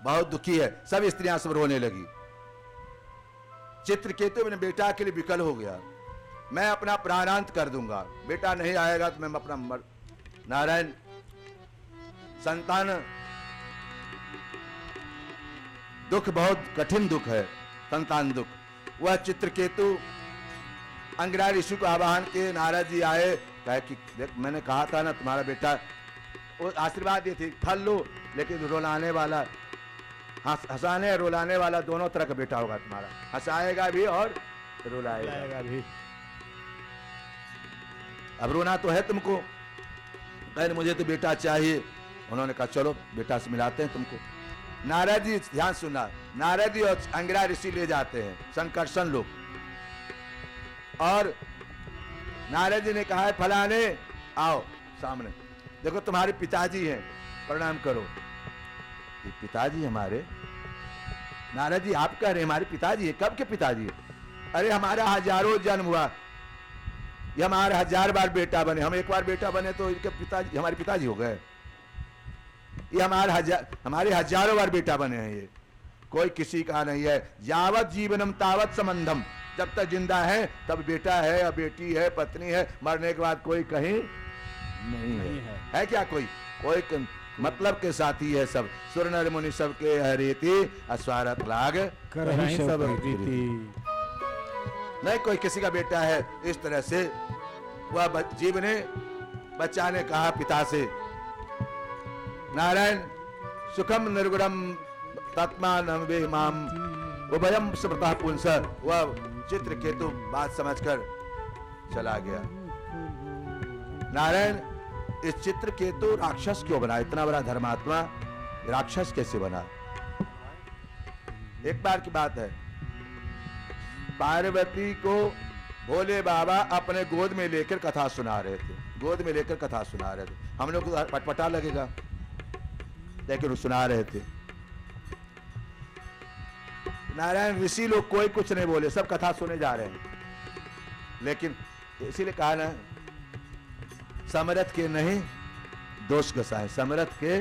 बहुत दुखी है, सब स्त्रियां सब रोने लगी। चित्रकेतु अपने बेटा के लिए विकल हो गया, मैं अपना प्राणांत कर दूंगा, बेटा नहीं आएगा तो मैं अपना नारायण संतान दुख, बहुत कठिन दुख है संतान दुख। वह चित्रकेतु अंगिरा ऋषि को आवाहन के नारद जी आए, कहे कि देख मैंने कहा था ना तुम्हारा बेटा, वो आशीर्वाद दिए थे फल लो, लेकिन रुलाने वाला, हंसाने रुलाने वाला दोनों तरह का बेटा होगा तुम्हारा, हंसाएगा भी और रुलाएगा भी। अब रोना तो है तुमको, कहे मुझे तो बेटा चाहिए। उन्होंने कहा चलो बेटा से मिलाते हैं तुमको। नारद जी ध्यान सुनना, नारद जी और अंगिरा ऋषि ले जाते हैं संकर्षण लोग, और नारद जी ने कहा है फलाने आओ सामने, देखो तुम्हारे पिताजी हैं, प्रणाम करो। ये पिताजी हमारे? नारद जी आप कह रहे हमारे पिताजी है? कब के पिताजी है? अरे हमारा हजारों जन्म हुआ, ये हमारे 1000 बार बेटा बने, हम एक बार बेटा बने तो इनके पिताजी हमारे पिताजी हो गए। ये हमारे हजारों बार बेटा बने हैं, ये कोई किसी का नहीं है। यावत जीवनम तावत संबंधम, जब तक जिंदा है तब बेटा है या बेटी है, पत्नी है, मरने के बाद कोई कहीं नहीं है क्या? कोई मतलब के साथी है सब। सुर नर मुनि सबके हरेती अस्वारथ लाग करहि सब रीति। नहीं कोई किसी का बेटा है। इस तरह से वह जीव ने, बच्चा ने कहा पिता से, नारायण सुखम निर्गुणम तत्मान माम उभयम स्मृतः पुंस। वह चित्रकेतु बात समझकर चला गया। नारायण इस चित्रकेतु राक्षस क्यों बना? इतना बड़ा धर्मात्मा राक्षस कैसे बना? एक बार की बात है, पार्वती को भोले बाबा अपने गोद में लेकर कथा सुना रहे थे, गोद में लेकर कथा सुना रहे थे। हम लोग को पटपटा लगेगा, लेकिन वो सुना रहे थे। नारायण ऋषि लोग कोई कुछ नहीं बोले, सब कथा सुने जा रहे हैं। लेकिन इसीलिए कहा ना, समरथ के नहीं दोष गसाए, समरथ के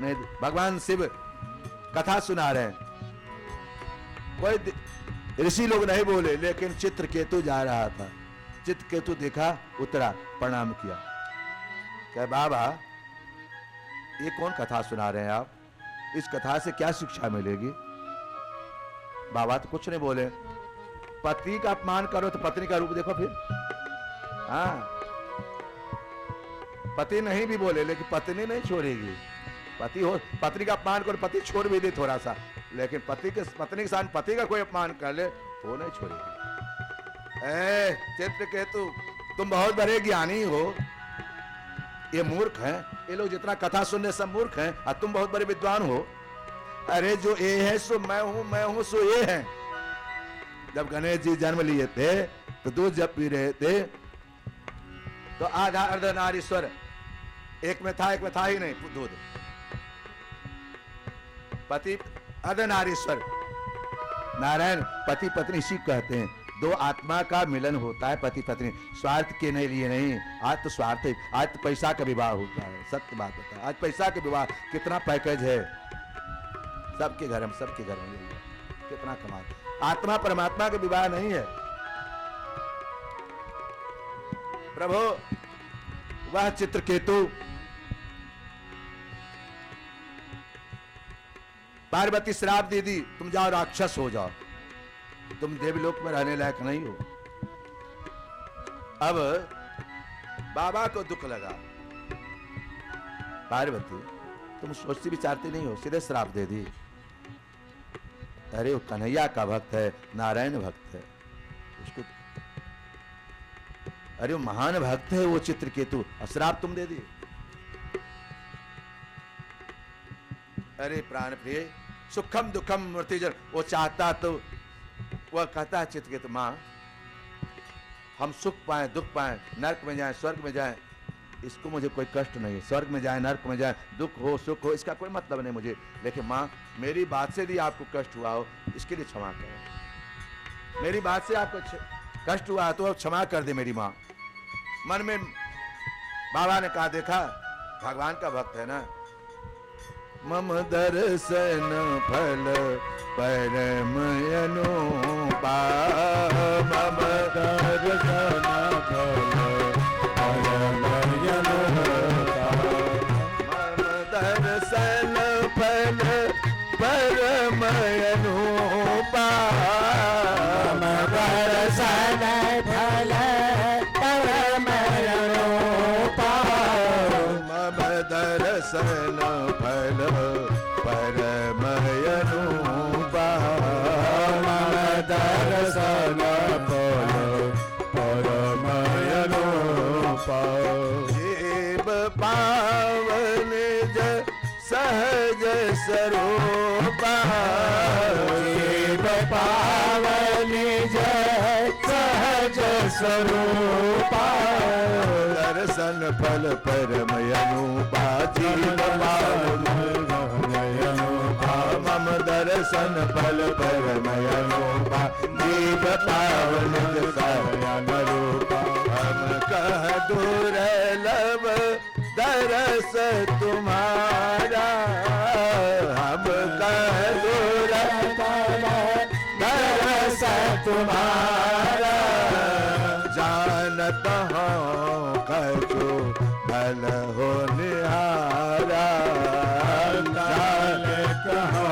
नहीं। भगवान शिव कथा सुना रहे हैं, कोई ऋषि लोग नहीं बोले, लेकिन चित्रकेतु जा रहा था। चित्रकेतु देखा, उतरा, प्रणाम किया, कहे बाबा ये कौन कथा सुना रहे हैं आप? इस कथा से क्या शिक्षा मिलेगी? बाबा तो कुछ नहीं बोले। पति का अपमान करो तो पत्नी का रूप देखो फिर। हाँ, पति नहीं भी बोले, लेकिन पत्नी नहीं छोड़ेगी। पति हो, पत्नी का अपमान करो, पति छोड़ भी दे थोड़ा सा, लेकिन पत्नी के साथ पति का कोई अपमान कर ले, वो नहीं छोड़ेगी। ए चित्रकेतु, तुम बहुत बड़े ज्ञानी हो, ये मूर्ख हैं। ये लोग जितना कथा सुनने सब मूर्ख हैं, और तुम बहुत बड़े विद्वान हो। अरे जो ये है सो मैं हूं सो ये है। जब गणेश जी जन्म लिए थे तो दूध जब पी रहे थे तो आधा अर्धनारीश्वर, एक में था एक में था ही नहीं दूध। पति अर्धनारीश्वर, नारायण पति पत्नी इसी कहते हैं। दो आत्मा का मिलन होता है, पति पत्नी, स्वार्थ के लिए नहीं। आज तो स्वार्थ है, आज तो पैसा का विवाह होता है। सत्य बात होता है, आज पैसा के विवाह, कितना पैकेज है सबके घर में, सबके घर में कितना कमाते। आत्मा परमात्मा का विवाह नहीं है। प्रभु वह चित्रकेतु पार्वती श्राप दे दी, तुम जाओ राक्षस हो जाओ, तुम देवलोक में रहने लायक नहीं हो। अब बाबा को दुख लगा, पार्वती तुम सोचती विचारती नहीं हो, सीधे श्राप दे दी। अरे वो कन्हैया का भक्त है, नारायण भक्त है उसको, अरे वो महान भक्त है वो चित्रकेतु, श्राप तुम दे दिए। अरे प्राण प्रिय, सुखम दुखम मृत्युजन, वो चाहता तो वह कहता है चित्रकेतु, मां हम सुख पाए दुख पाए, नरक में जाए स्वर्ग में जाए, इसको मुझे कोई कष्ट नहीं है। स्वर्ग में जाए नरक में जाए, दुख हो सुख हो, इसका कोई मतलब नहीं मुझे, लेकिन माँ मेरी बात से यदि आपको कष्ट हुआ हो इसके लिए क्षमा करें। मेरी बात से आपको कष्ट हुआ तो क्षमा कर दे मेरी माँ। मन में बाबा ने कहा, देखा भगवान का भक्त है ना। मम दर्शन फल परम अनुपा, मम दर्शन फल परम अनुपा, मम दर्शन फल परम अनुपा, मम दर्शन फल परम अनुपा, मम दर्शन फल परम अनुपा, मम दर्शन फल परम अनुपा। जीव पावन सहज स्वरूपा, जीव पावन सहज स्वरूपा, दर्शन फल परम अनुपा, जीव पावन अनुपा, मम दर्शन फल परम अनुपा, जीव पावन अनुपा। हम कह दुर्लभ दरस तुम्हारा, हम कह दुर्लभ दरस तुम्हारा, जानत हो कछु भल हो निहारा, जानत हो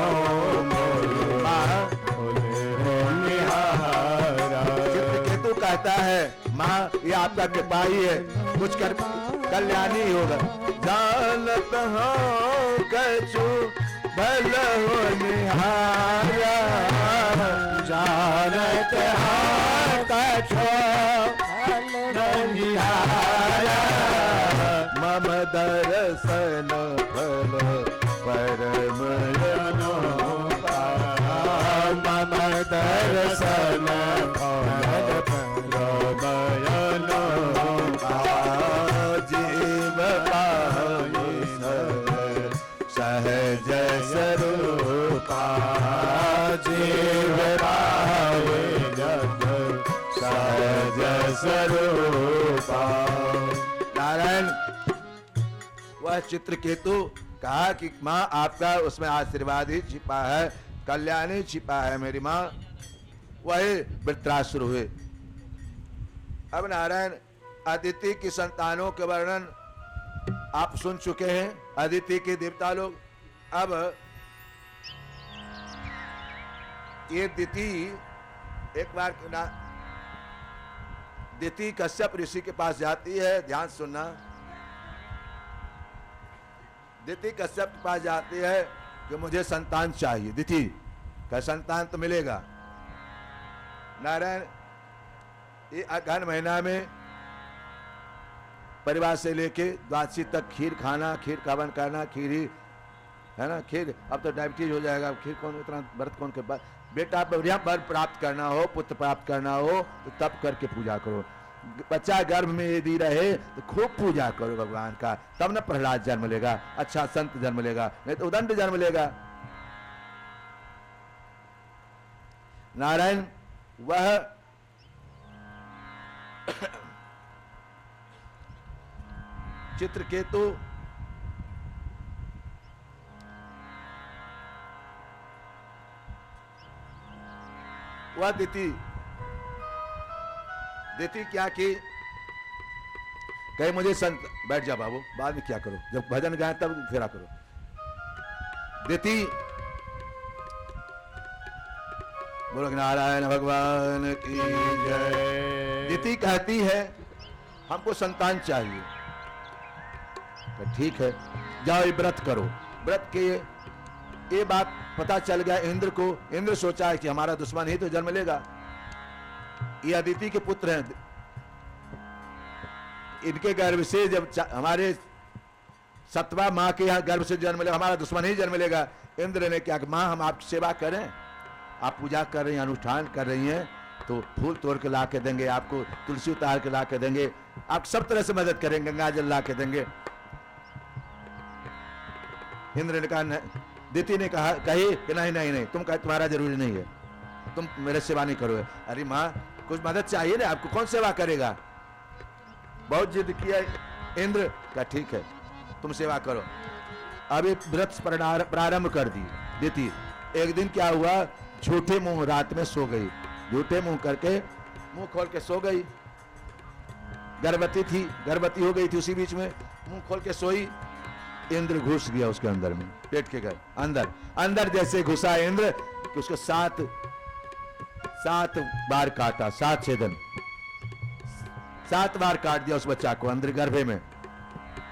निहारा। चित्रकेतु कहता है, माँ ये आपका कृपा ही है, कुछ कर कल्याणी होगा। जानत हो कछु भल हो निहारा, जानत हो कछु भल हो निहारा, मम दर्शन फल परम अनुपा, मम दर्शन फल परम अनुपा, जीव पावनि सहज स्वरूपा, जीव पावनि सहज स्वरूपा। नारायण वह चित्रकेतु कहा कि माँ आपका उसमें आशीर्वाद ही छिपा है, कल्याणी छिपा है मेरी माँ। वही वृत्रासुर हुए। अब नारायण अदिति की संतानों के वर्णन आप सुन चुके हैं, अदिति के देवता लोग। अब ये दिति एक बार दिति कश्यप ऋषि के पास जाती है, ध्यान सुनना। दिति कश्यप के पास जाती है कि मुझे संतान चाहिए। दिति का संतान तो मिलेगा। नारायण ये अगहन महीना में परिवार से लेके द्वादशी तक खीर खाना, खीर खावन करना, खीर ही है ना। खीर अब तो डायबिटीज हो जाएगा, खीर कौन इतना व्रत कौन के बाद। बेटा बढ़िया वर प्राप्त करना हो, पुत्र प्राप्त करना हो तो तब करके पूजा करो। बच्चा गर्भ में यदि रहे तो खूब पूजा करो भगवान का, तब न प्रहलाद जन्म लेगा, अच्छा संत जन्म लेगा, नहीं तो उदंड जन्म लेगा। नारायण वह चित्रकेतु वह दिति क्या की, कहीं मुझे संत बैठ जा बाबू, बाद में क्या करो, जब भजन गाए तब फेरा करो। दिति बोलो नारायण भगवान की जय। दिति कहती है हमको संतान चाहिए। तो ठीक है, जाओ ये व्रत करो। व्रत के ये बात पता चल गया इंद्र को। इंद्र सोचा कि हमारा दुश्मन ही तो जन्म लेगा, ये अदिति के पुत्र हैं, इनके गर्भ से जब हमारे सतवा माँ के यहाँ गर्भ से जन्म लेगा, हमारा दुश्मन ही जन्म लेगा। इंद्र ने क्या, माँ हम आपकी सेवा करें, आप पूजा कर रही हैं, अनुष्ठान कर रही हैं, तो फूल तोड़ के ला के देंगे आपको, तुलसी उतार के ला के देंगे, आप सब तरह से मदद करेंगे, गंगा जल ला के देंगे। इंद्र ने कहा, दिति ने कहा कही कि नहीं नहीं नहीं, तुम कहे तुम्हारा जरूरी नहीं है, तुम मेरे सेवा नहीं करोगे। अरे माँ कुछ मदद चाहिए ना, आपको कौन सेवा करेगा। बहुत जिद किया इंद्र का, ठीक है तुम सेवा करो। अभी व्रत प्रारंभ कर दी दिति। एक दिन क्या हुआ, झूठे मुंह रात में सो गई, झूठे मुंह करके मुंह खोल के सो गई। गर्भवती थी, गर्भवती हो गई थी, उसी बीच में मुंह खोल के सोई। इंद्र घुस गया उसके अंदर में, पेट के घर अंदर अंदर जैसे घुसा इंद्र कि उसको 7 बार काटा, 7 छेदन, 7 बार काट दिया उस बच्चा को अंदर गर्भे में।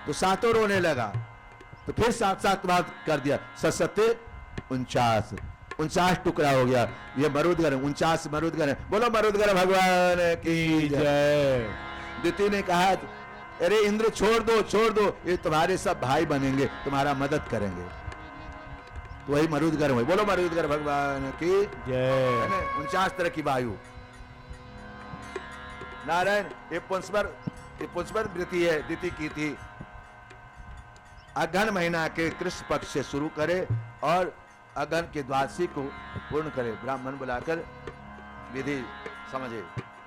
तो 7 रोने लगा, तो फिर 7 बार कर दिया, 7 49 टुकड़ा हो गया। ये मरुदगण 49 मरुदगण है। बोलो मरुदगण भगवान की जय। दिति ने कहा, अरे इंद्र छोड़ दो, ये तुम्हारे सब भाई बनेंगे, तुम्हारा मदद करेंगे। तो वही मरुदगण हुए। बोलो मरुदगण भगवान की जय। 49 तरह की वायु। नारायण, ये पुंसवर वृत्ति है, दिति की थी। अगहन महीना के कृष्ण पक्ष से शुरू करे और अगहन के द्वादशी को पूर्ण करे। ब्राह्मण बुलाकर विधि समझे,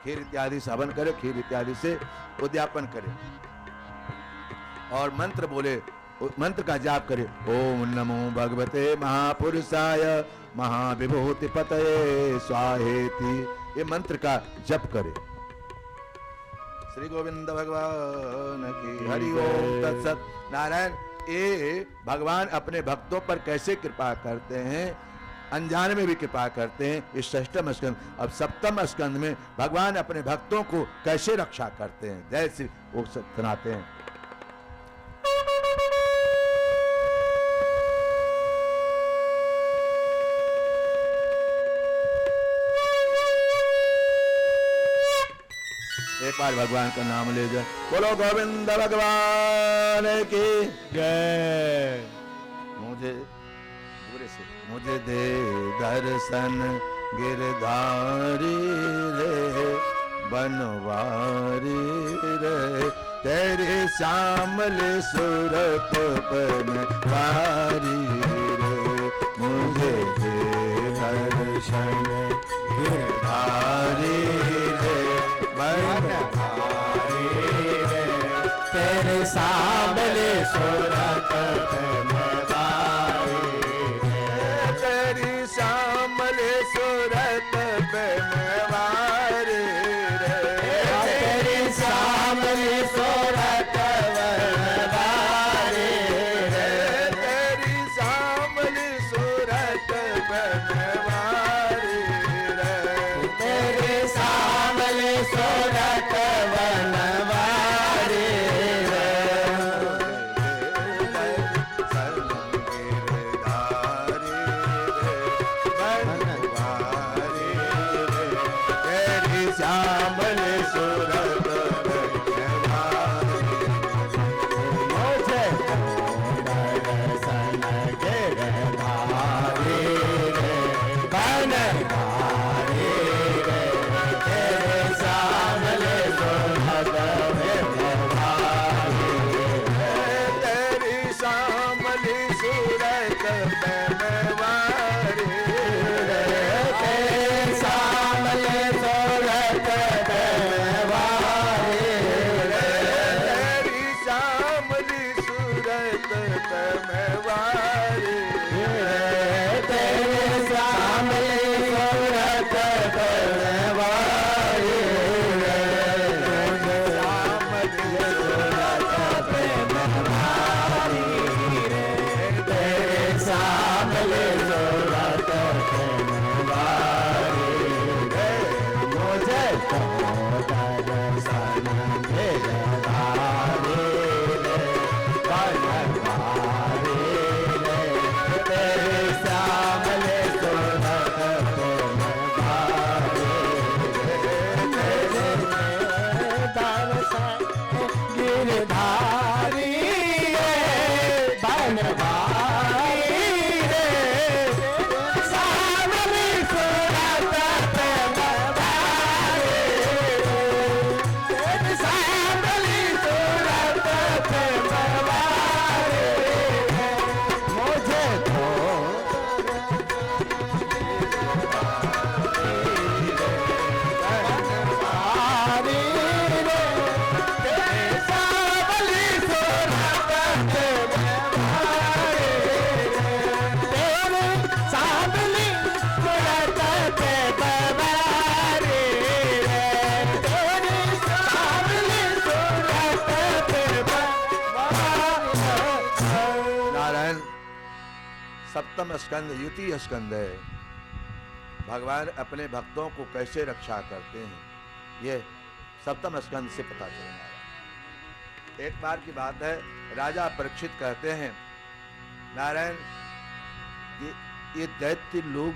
खीर इत्यादि से हवन करे, खीर इत्यादि से उद्यापन करे और मंत्र बोले, मंत्र का जाप करे। ओम नमो भगवते महापुरुषाय महाविभूति पतये स्वाहेति। ये मंत्र का जप करे। श्री गोविंद भगवान की हरि ओम तत्सत। नारायण, ये भगवान अपने भक्तों पर कैसे कृपा करते हैं, अनजान में भी कृपा करते हैं। इस 6वें स्कंद, अब 7वें स्कंद में भगवान अपने भक्तों को कैसे रक्षा करते हैं, जैसे वो सुनाते हैं। एक बार भगवान का नाम ले जाए। बोलो गोविंद भगवान की जय। मुझे दे दर्शन गिरधारी रे, बनवारी रे, तेरे श्यामले सूरत बनवारी रे। मुझे दे दर्शन गिरधारी रे, बनवारी रे, तेरे श्यामले सूरत बनवारी रे, तेरी श्यामले सूरत बनवारी रे, तेरी श्यामले सूरत बनवारी रे, तेरी श्यामले सूरत बनवारी रे, तेरे श्यामले सूरत बनवारी रे। श्यामले सूरत बनवारी, मुझे दर्शन गिरधारी रे, बनवारी रे, तेरे श्यामले सूरत बनवारी रे, तेरी श्यामले सूरत बनवारी रे, तेरे श्यामले दर्शन गिरधारी रे, बनवारी नारायण सप्तम स्कंद युति स्कंद है। भगवान अपने भक्तों को कैसे रक्षा करते हैं ये सप्तम स्कंद से पता चल रहा है। एक बार की बात है, राजा परीक्षित कहते हैं नारायण ये दैत्य लोग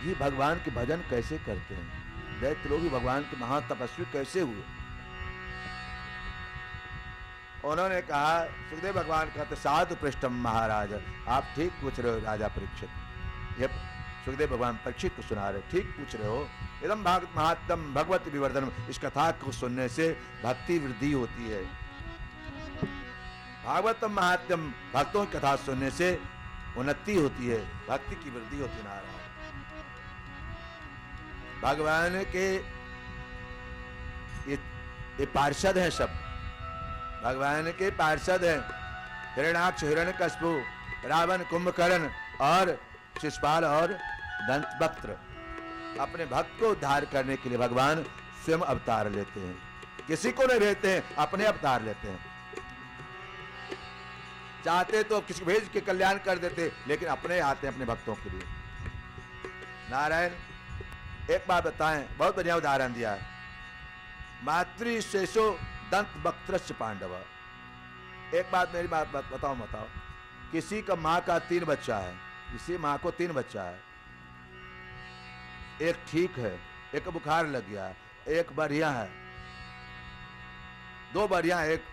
भी भगवान के भजन कैसे करते हैं, दैत्य लोग भी भगवान के महातपस्वी कैसे हुए। उन्होंने कहा, सुखदेव भगवान कहते साधु पृष्ठम महाराज, आप ठीक पूछ रहे हो राजा परीक्षित। ये सुखदेव भगवान परीक्षित को सुना रहे, ठीक पूछ रहे हो। इदम भागवत महात्म भगवत विवर्धनम, इस कथा को सुनने से भक्ति वृद्धि होती है। भागवतम महात्म, भक्तों की कथा सुनने से उन्नति होती है, भक्ति की वृद्धि होती नारायण। भगवान के ये पार्षद हैं, सब भगवान के पार्षद हैं। हिरण्याक्ष, हिरण्यकश्यपु, रावण, कुंभकर्ण और शिशुपाल और दंतवक्त्र। अपने भक्त को उद्धार करने के लिए भगवान स्वयं अवतार लेते हैं, किसी को नहीं भेजते हैं, अपने अवतार लेते हैं। चाहते तो किसी को भेज के कल्याण कर देते, लेकिन अपने आते हैं अपने भक्तों के लिए। नारायण एक बात बताएं, बहुत बढ़िया उदाहरण दिया है। मातृ शेषो दंत वक्त्रस्य पांडव। एक बात मेरी बात बताओ, किसी का माँ का 3 बच्चा है, किसी माँ को 3 बच्चा है, एक ठीक है, एक को बुखार लग गया, एक बढ़िया है, 2 बढ़िया, एक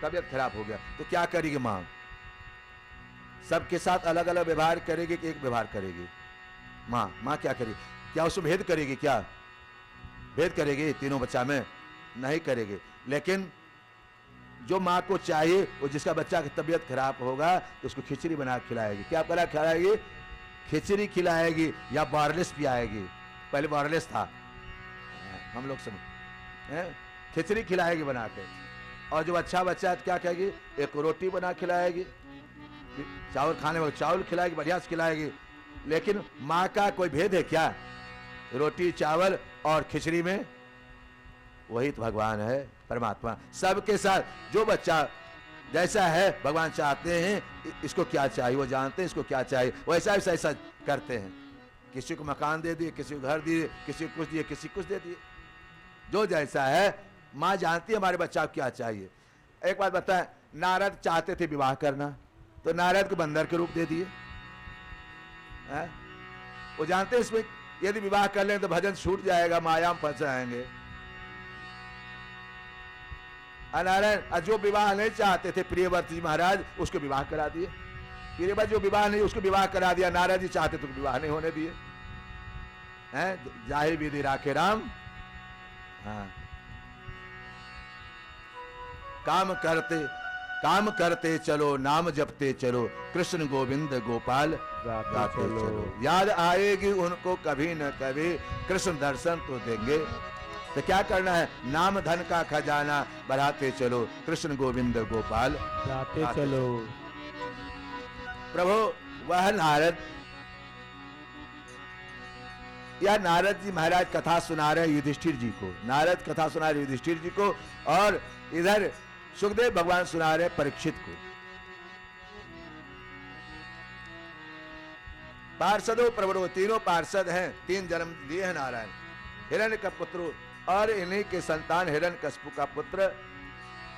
तबीयत खराब हो गया, तो क्या करेगी माँ? सबके साथ अलग अलग व्यवहार करेगी कि एक व्यवहार करेगी? माँ क्या करेगी? क्या उसमें भेद करेगी? क्या भेद करेगी? तीनों बच्चा में नहीं करेगी। लेकिन जो माँ को चाहिए, वो जिसका बच्चा की तबीयत खराब होगा तो उसको खिचड़ी बना खिलाएगी। क्या बना खिलाएगी? खिचड़ी खिलाएगी या वायरलेस पिलाएगी। पहले वायरलेस था, हम लोग समझ, खिचड़ी खिलाएगी बना के। और जो अच्छा बच्चा है तो क्या कहेगी? एक रोटी बना खिलाएगी, चावल खाने में चावल खिलाएगी, बढ़िया से खिलाएगी। लेकिन माँ का कोई भेद है क्या? रोटी चावल और खिचड़ी में? वही तो भगवान है, परमात्मा। सबके साथ जो बच्चा जैसा है भगवान चाहते हैं, इसको क्या चाहिए वो जानते हैं, इसको क्या चाहिए वैसा ऐसा करते हैं। किसी को मकान दे दिए, किसी को घर दिए, किसी को कुछ दिए, किसी को कुछ दे दिए। जो जैसा है माँ जानती है हमारे बच्चा को क्या चाहिए। एक बात बताएं, नारद चाहते थे विवाह करना, तो नारद को बंदर के रूप दे दिए। वो जानते हैं इसमें यदि विवाह कर लें तो भजन छूट जाएगा, माया में फंस जाएंगे। नारायण जो विवाह नहीं चाहते थे प्रियव्रत जी महाराज, उसको विवाह करा दिए। प्रियव्रत जो विवाह नहीं, उसको विवाह करा दिया। नारद जी चाहते तो विवाह नहीं होने दिए। जाहि विधि राखे राम। हाँ, काम करते चलो, नाम जपते चलो, कृष्ण गोविंद गोपाल गाते चलो। याद आएगी उनको कभी न कभी, कृष्ण दर्शन तो देंगे। तो क्या करना है? नाम धन का खजाना बढ़ाते चलो, कृष्ण गोविंद गोपाल गाते चलो। प्रभु वह नारद, या नारद जी महाराज कथा सुना रहे युधिष्ठिर जी को, नारद कथा सुना रहे युधिष्ठिर जी को, और इधर सुखदेव भगवान सुना रहे परीक्षित को। पार्षदों प्रवरो, तीनों पार्षद हैं, 3 जन्म लिए हैं नारायण। हिरण्य का पुत्र और इन्हीं के संतान हिरण्यकश्यप का पुत्र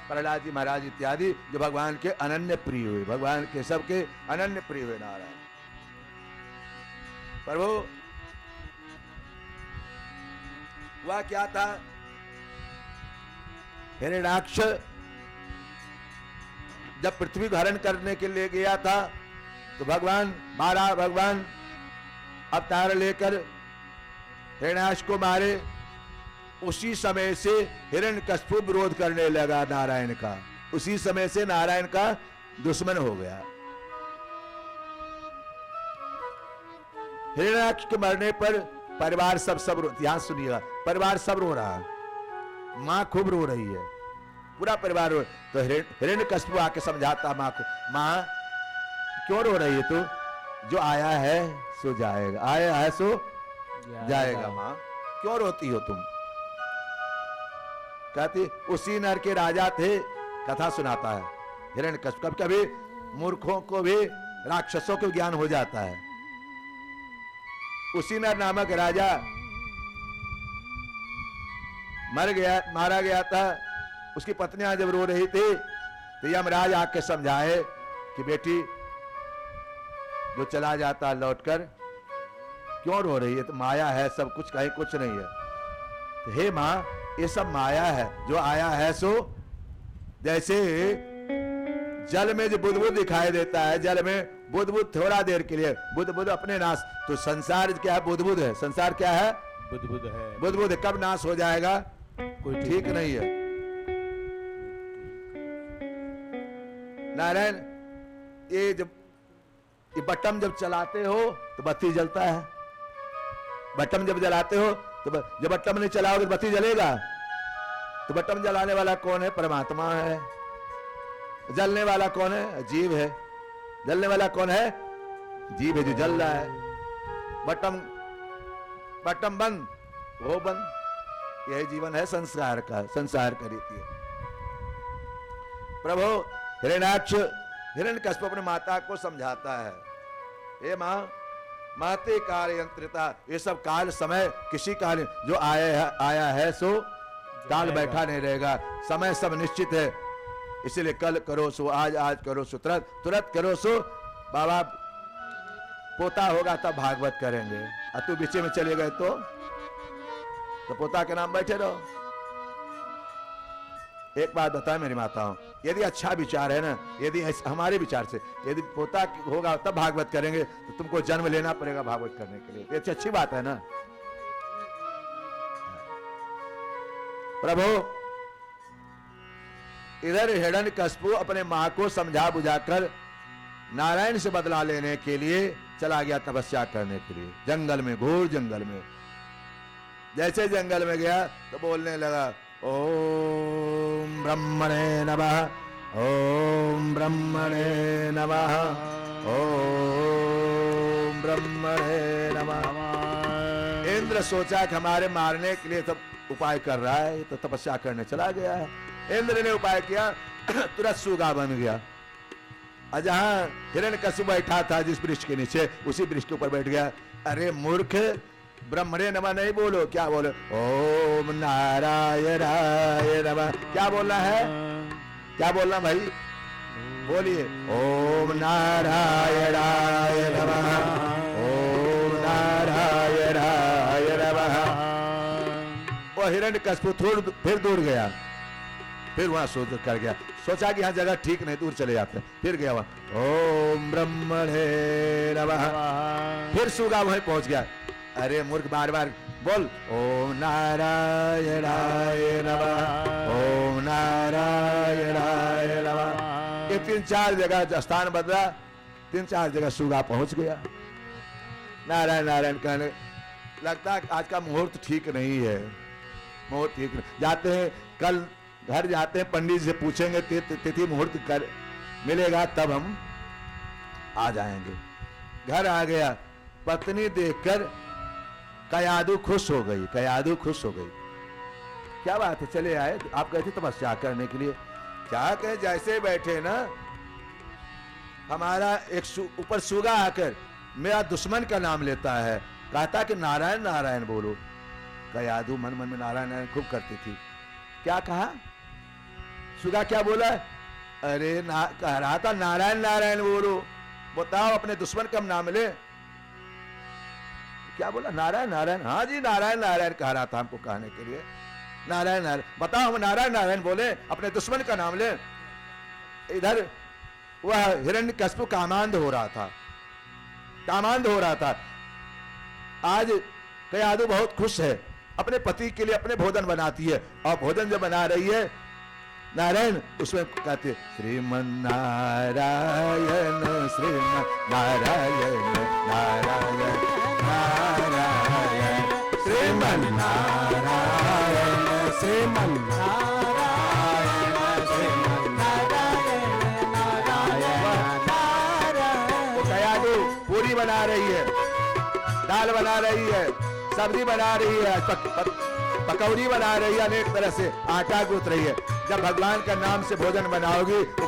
प्रहलाद जी महाराज इत्यादि, जो भगवान के अनन्य प्रिय हुए, भगवान के सबके अनन्य प्रिय हुए नारायण। प्रभु वह क्या था? हिरण्याक्ष जब पृथ्वी हरण करने के लिए गया था तो भगवान अवतार लेकर हिरण्याक्ष को मारे। उसी समय से हिरण्यकश्यप विरोध करने लगा नारायण का, उसी समय से नारायण का दुश्मन हो गया। हिरण्याक्ष के मरने पर परिवार सब ध्यान सुनिएगा, परिवार सब रो रहा है, मां खूब रो रही है, पूरा परिवार रो। तो हिरण्यकश्यप आके समझाता मां को, मां क्यों रो रही है तू? जो आया है सो जाएगा, आया है सो जाएगा। मां क्यों रोती हो तुम? कहती उसी नर के राजा थे, कथा सुनाता है हिरण्यकश्यप। कभी मूर्खों को भी राक्षसों को ज्ञान हो जाता है। उसी नर नामक राजा मारा गया था। उसकी पत्नियां जब रो रही थी तो यमराज आके समझाए कि बेटी जो चला जाता लौटकर क्यों रो रही है, तो माया है सब कुछ, कहीं कुछ नहीं है। तो हे मां, ये सब माया है, जो आया है सो जैसे जल में जो बुदबुद दिखाई देता है, जल में बुदबुद थोड़ा देर के लिए, बुदबुद अपने नाश, तो संसार क्या है, बुदबुद है। संसार क्या है, बुदबुद है। बुदबुद है। कब नाश हो जाएगा कोई ठीक नहीं है। नारायण, ये बटन जब चलाते हो तो बत्ती जलता है। बटन जब जलाते हो तो जब बटन नहीं चलाओगे तो बत्ती जलेगा। तो बटन जलाने वाला कौन है, परमात्मा है। जलने वाला कौन है, जीव है। जलने वाला कौन है, जीव है जो जल रहा है। बटन बंद, वो बंद। यही जीवन है संसार का, संसार का रीति है। प्रभु हिरण्याक्ष हिरण्यकश्यप अपने माता को समझाता है, हे मां, महते काल यंत्रिता, ये सब काल समय किसी काल, जो आया है सो काल बैठा नहीं रहेगा। समय सब निश्चित है, इसलिए कल करो सो आज, आज करो सो तुरंत, तुरंत करो सो। बाबा पोता होगा तब भागवत करेंगे, और तू बीच में चले गए तो पोता के नाम बैठे रहो। एक बात बताए मेरी माताओं, यदि अच्छा विचार है ना, यदि हमारे विचार से यदि पोता होगा तब भागवत करेंगे, तो तुमको जन्म लेना पड़ेगा भागवत करने के लिए। ये अच्छी बात है ना। प्रभु इधर हिरण्यकश्यप अपने मां को समझा बुझाकर नारायण से बदला लेने के लिए चला गया तपस्या करने के लिए जंगल में, घोर जंगल में। जैसे जंगल में गया तो बोलने लगा, ओम ब्रह्मणे नमः, ओम ब्रह्मणे नमः, ओम ब्रह्मणे नमः। इंद्र सोचा कि हमारे मारने के लिए सब उपाय कर रहा है, तो तपस्या करने चला गया है। इंद्र ने उपाय किया, तुरंत सूगा बन गया। और जहां हिरण्यकश्यप बैठा था जिस वृक्ष के नीचे, उसी वृक्ष के ऊपर बैठ गया। अरे मूर्ख, ब्रह्मणे नमः नहीं बोलो, क्या बोलो, ओम नारायणाय नमः। क्या बोलना है, क्या बोलना भाई, बोलिए, ओम नारायणाय नमः, ओम नारायणाय नमः। वो हिरण्यकश्यप फिर दूर गया, फिर वहां सोच कर गया, सोचा कि यहाँ जगह ठीक नहीं, दूर चले जाते हैं। फिर गया वहां, ओम ब्रह्मणे नमः। फिर सूगा वहीं पहुंच गया। अरे मूर्ख, बार बार बोल, ओम नारायणाय नमः, ओम नारायणाय नमः। ये 3-4 जगह स्थान बदला, 3-4 जगह सूगा पहुंच गया। नारायण नारायण कहने लगता है आज का मुहूर्त ठीक नहीं है, मुहूर्त ठीक नहीं। जाते हैं, कल घर जाते हैं, पंडित से पूछेंगे तिथि मुहूर्त कर मिलेगा तब हम आ जाएंगे। घर आ गया, पत्नी देखकर कयादू खुश हो गई, कयादू खुश हो गई। क्या बात है, चले आए, आप गए थे तपस्या करने के लिए। क्या कहे, जैसे बैठे ना, हमारा एक ऊपर सूगा आकर मेरा दुश्मन का नाम लेता है, कहता कि नारायण नारायण बोलो। कयादू मन मन में नारायण नारायण खूब करती थी। क्या कहा सूगा, क्या बोला, अरे कह रहा था नारायण नारायण बोलो। बताओ अपने दुश्मन का नाम ले, क्या बोला, नारायण नारायण। हाँ जी, नारायण नारायण कह रहा था हमको कहने के लिए, नारायण नारायण। बताओ हम नारायण नारायण बोले, अपने दुश्मन का नाम ले। इधर वह हिरण्यकश्यप कामांध हो रहा था, कामांध हो रहा था। आज कयादू बहुत खुश है, अपने पति के लिए अपने भोजन बनाती है, और भोजन जब बना रही है नारायण, उसमें कहते श्रीमन नारायण, श्रीमन नारायण, नारायण नारायण, श्रीमन नारायण, श्रीमन नारायण, श्रीमन नारायण, नारायण। कयादू पूरी बना रही है, दाल बना रही है, सब्जी बना रही है, पकौड़ी बना रही है, अनेक तरह से आटा गूंथ रही है। जब भगवान का नाम से भोजन बनाओगी